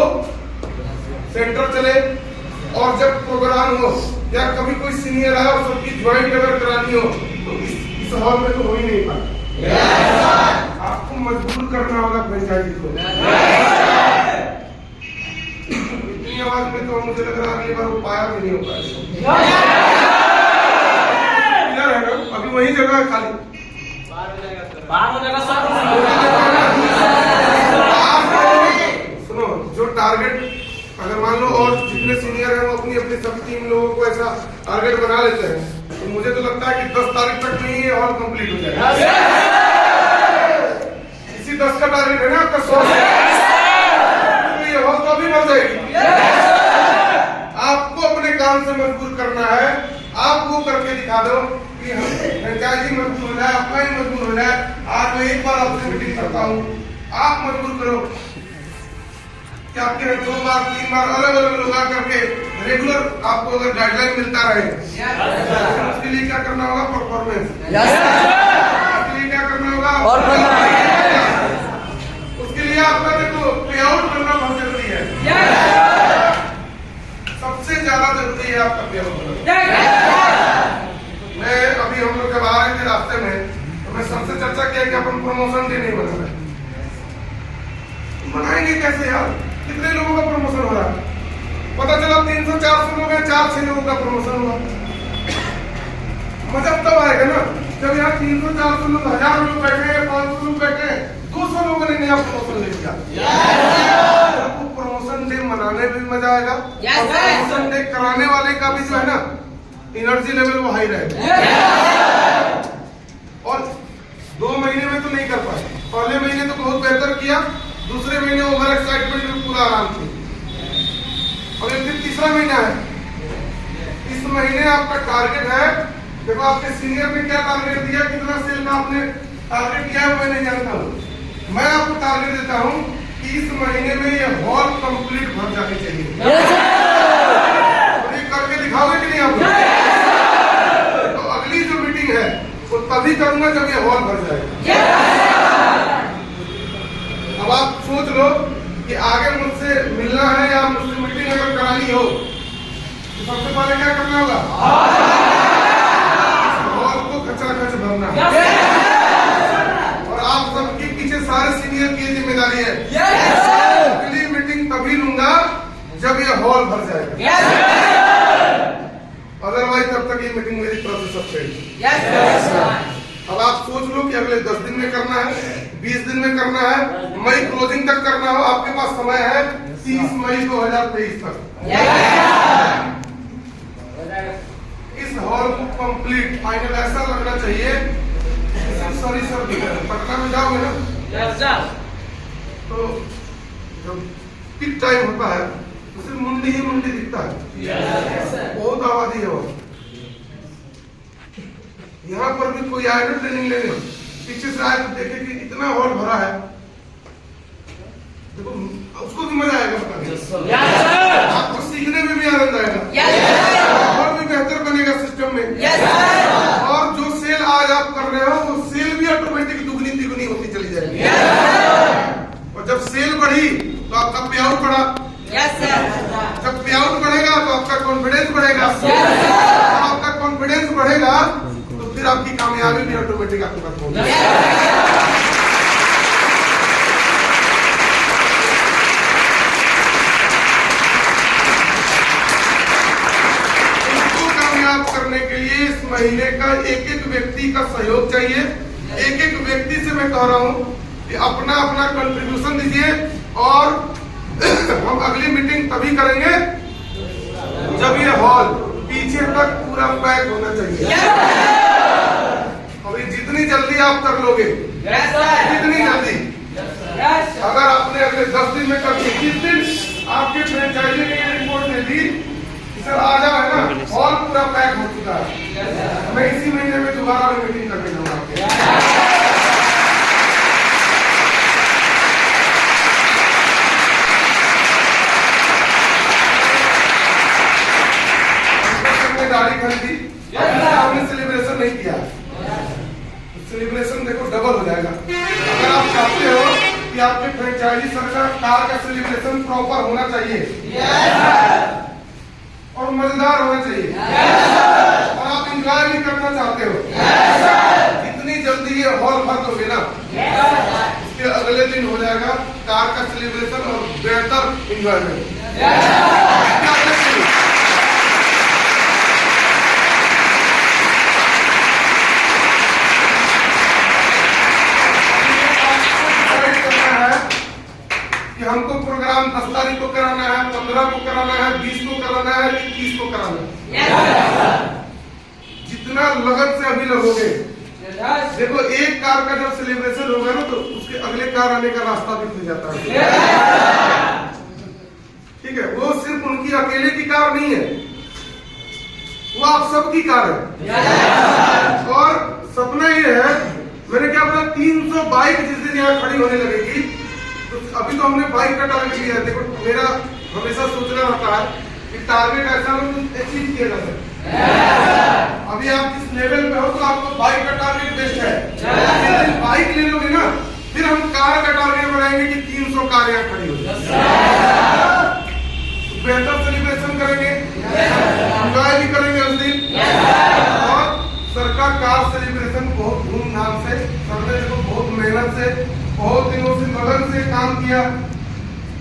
सेंटर चले, और जब प्रोग्राम हो या कभी कोई सीनियर आया और सबकी ज्वाइंट अगर करानी हो तो इस हॉल में तो हो ही नहीं पाता। आपको मजबूर करना होगा फ्रेंचाइजी को। इतनी आवाज में तो मुझे लग रहा है अगली बार वो पाया भी नहीं होगा। है ना, अभी वही जगह है खाली। सुनो, जो टारगेट अगर मान लो और जितने सीनियर हैं वो अपनी अपनी सभी टीम लोगों को ऐसा टारगेट बना लेते हैं, तो मुझे तो लगता है कि 10 तारीख तक में ये हॉल कंप्लीट हो जाएगा। इसी 10 का टारगेट है ना आपका 100, तो ये हॉल तो अभी बन जाएगी। आपको अपने काम से मजबूर करना है। आप वो करके दिखा दो कि हम फ्रेंचाइजी मजबूर हो जाए, अपना मजबूर हो जाए। आज मैं एक बार आपसे मीटिंग करता हूँ, आप मजबूर करो कि आपके 2 बार 3 बार अलग अलग लोग करके रेगुलर आपको अगर गाइडलाइन मिलता रहे। उसके लिए क्या करना होगा? परफॉर्मेंस। उसके लिए क्या करना होगा? उसके लिए आपका देखो पे आउट करना बहुत जरूरी है। सबसे ज्यादा जरूरी है आपका पे आउट करना। मैं अभी हम लोग जब आ रहे थे रास्ते में तो मैं सबसे चर्चा किया कि अपन प्रमोशन डे नहीं बना रहे। बनाएंगे कैसे यार? कितने लोगों का प्रमोशन हो रहा है? पता चला 300-400 लोग हैं, 4-6 लोगों का प्रमोशन हुआ। मजा तब आएगा ना जब यहाँ 300-400 लोग, 1000 लोग बैठे हैं, 500 लोग बैठे हैं, 200 लोगों ने नया प्रमोशन ले लिया। आपको प्रमोशन डे मनाने में भी मजा आएगा, प्रमोशन डे कराने वाले का भी जो है ना एनर्जी लेवल वो हाई रहेगा। और 2 महीने में तो नहीं कर पाए, पहले महीने तो बहुत बेहतर किया, दूसरे महीने ओवर एक्साइटमेंट में पूरा आराम थी, और एक दिन तीसरा महीना है। इस महीने आपका टारगेट है, देखो आपके सीनियर ने क्या टारगेट दिया, कितना सेल का आपने टारगेट किया है मैं नहीं जानता हूँ। मैं आपको टारगेट देता हूँ कि इस महीने में ये हॉल कंप्लीट भर जानी चाहिए। तो ये करके दिखाओगे कि नहीं आप? तो अगली जो मीटिंग है वो तभी करूंगा जब ये हॉल भर जाएगा। अब आप सोच लो कि आगे मुझसे मिलना है या मुझसे मीटिंग अगर करानी हो तो सबसे पहले क्या करना होगा? हॉल को खचाखच भरना। और आप सबके पीछे सारे सीनियर की जिम्मेदारी है। अगली मीटिंग तभी लूंगा जब ये हॉल भर जाएगा। अदरवाइज तब तक ये मीटिंग मेरी तरफ से सब फेल। अब आप सोच लो कि अगले 10 दिन में करना है, 20 दिन में करना है, मई क्लोजिंग तक करना हो। आपके पास समय है 30 मई 2023 तक। इस हॉल को कंप्लीट फाइनल ऐसा लगना चाहिए। सॉरी सर, पटना में जाओगे ना तो जब पीक टाइम होता है तो सिर्फ मुंडी ही मुंडी दिखता है। बहुत आबादी है। यहाँ पर भी कोई आया ना ट्रेनिंग लेने, पीछे से आए तो देखे कि इतना हॉल भरा है, देखो उसको भी मजा आएगा बताने। आपको सीखने में भी आनंद आएगा, और भी बेहतर बनेगा सिस्टम में। और जो सेल आज आप कर रहे हो वो सेल भी ऑटोमेटिक दुगनी तिगुनी होती चली जाएगी। और जब सेल बढ़ी तो आपका पे आउट बढ़ा। जब पे आउट बढ़ेगा तो आपका कॉन्फिडेंस बढ़ेगा। आपका कॉन्फिडेंस बढ़ेगा तो फिर आपकी कामयाबी भी ऑटोमेटिक आपके पास होगी। इसको कामयाब करने के लिए इस महीने का एक एक व्यक्ति का सहयोग चाहिए। एक एक व्यक्ति से मैं कह रहा हूं कि अपना अपना कंट्रीब्यूशन दीजिए। और हम अगली मीटिंग तभी करेंगे जब ये हॉल पीछे तक पूरा पैक होना चाहिए। और जितनी जल्दी आप कर लोगे, जितनी जल्दी, अगर आपने अगले 10 दिन में कर दी, 20 दिन आपके फ्रेंचाइजी ने रिपोर्ट दे दी सर आ जाओ है ना, हॉल पूरा पैक हो चुका है, मैं इसी महीने में दोबारा मीटिंग करके दूंगा आपके। जिम्मेदारी जानकारी दी, आपने सेलिब्रेशन नहीं किया, सेलिब्रेशन देखो डबल हो जाएगा। अगर आप चाहते हो कि आपके फ्रेंचाइजी सर्कल कार का सेलिब्रेशन प्रॉपर होना चाहिए और मजेदार होना चाहिए और आप एंजॉय भी करना चाहते हो, जितनी जल्दी ये हॉल भर दोगे ना, इसके अगले दिन हो जाएगा कार का सेलिब्रेशन और बेहतर एंजॉयमेंट। कि हमको प्रोग्राम 10 तारीख को कराना है, 15 को कराना है, 20 को कराना है, 21 को कराना है। जितना लगन से अभी लगोगे, देखो एक कार का जब सेलिब्रेशन होगा ना तो उसके अगले कार आने का रास्ता भी खुल जाता है। ठीक है, वो सिर्फ उनकी अकेले की कार नहीं है, वो आप सबकी कार है। और सपना ये है, मैंने क्या बोला, 300 बाइक जिस दिन यहाँ खड़ी होने लगेगी, तो अभी तो हमने बाइक का टारगेट लिया है। देखो मेरा हमेशा सोचना रहता है कि टारगेट ऐसा हो तो अचीव किया जा सके। अभी आप जिस लेवल पे हो तो आपको बाइक का टारगेट बेस्ट है, लेकिन बाइक ले लोगे ना, फिर हम कार का टारगेट बनाएंगे कि 300 कार यहाँ खड़ी हो जाए। बेहतर सेलिब्रेशन करेंगे, एंजॉय भी करेंगे उस दिन। और सरकार कार सेलिब्रेशन बहुत धूमधाम से, सबने देखो बहुत मेहनत से, बहुत दिनों से लगन से काम किया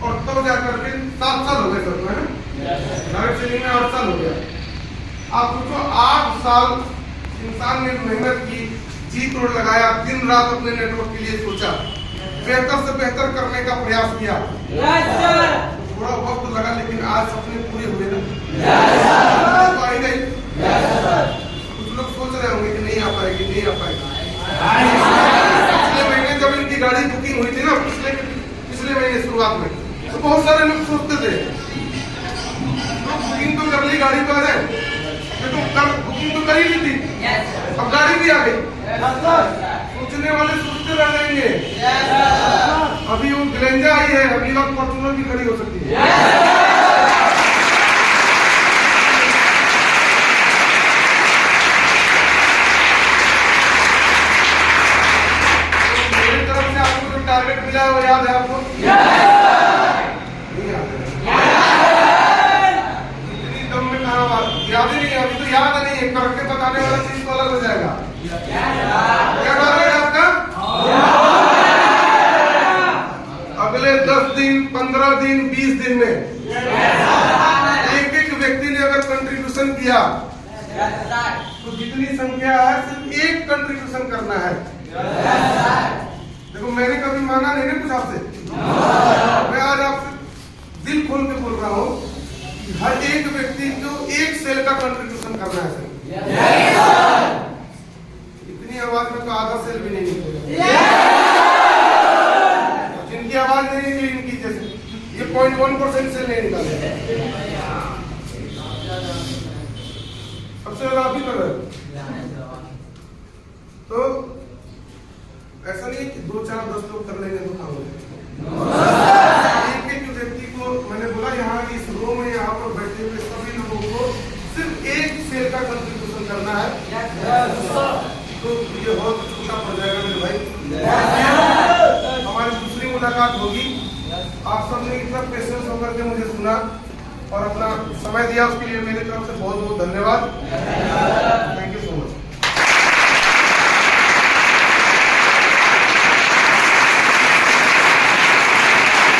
और तब जाकर के 7 साल हो गए सर, है ना, 8 साल हो गया। आप सोचो 8 साल इंसान ने मेहनत की, जी तोड़ लगाया, दिन रात अपने नेटवर्क के लिए सोचा, बेहतर से बेहतर करने का प्रयास किया। थोड़ा वक्त लगा लेकिन आज सपने पूरे हुए ना, तो आई गई। कुछ लोग सोच रहे होंगे कि नहीं आ पाएगी, नहीं आ पाएगी। पिछले महीने जब इनकी गाड़ी बुकिंग हुई थी ना, पिछले महीने शुरुआत में, तो बहुत सारे लोग सोचते थे तो बुकिंग तो कर ली, गाड़ी तो आ जाए, तो बुकिंग तो कर ही ली थी, अब गाड़ी भी आ गई। सोचने वाले सोचते रह जाएंगे। अभी वो ग्लेंजा आई है, अगली बार फॉर्च्यूनर भी खड़ी हो सकती है। मेरी तरफ से आपको जो टारगेट मिला है वो याद है आपको? नहीं इतनी दम में कहा बात याद ही नहीं है, अभी तो याद नहीं है, करके बताने वाला चीज तो अलग हो जाएगा। क्या टारगेट है आपका? अगले 10 दिन, 15 दिन, 20 दिन में एक व्यक्ति ने अगर कंट्रीब्यूशन किया तो जितनी संख्या है सिर्फ एक कंट्रीब्यूशन करना है। देखो मैंने कभी मांगा नहीं ना कुछ आपसे, मैं आज आपसे दिल खोल के बोल रहा हूँ कि हर एक व्यक्ति को 1 सेल का कंट्रीब्यूशन करना है सर। इतनी आवाज में तो आधा सेल भी नहीं निकलेगा। जिनकी आवाज नहीं निकली इनकी जैसे ये 0.1% से नहीं निकले, सबसे ज्यादा आप ही कर रहे हो। तो ऐसा नहीं है कि 2, 4, 10 लोग कर लेंगे तो काम हो जाएगा। एक व्यक्ति को मैंने बोला यहाँ इस रो में यहाँ पर बैठे हुए सभी लोगों को सिर्फ 1 सेल का कंट्रीब्यूशन करना है। तो ये बहुत छोटा पड़ जाएगा मेरे भाई। हमारी दूसरी मुलाकात होगी। आप सबने इतना पेशेंस होकर के मुझे सुना और अपना समय दिया, उसके लिए मेरी तरफ से बहुत बहुत धन्यवाद।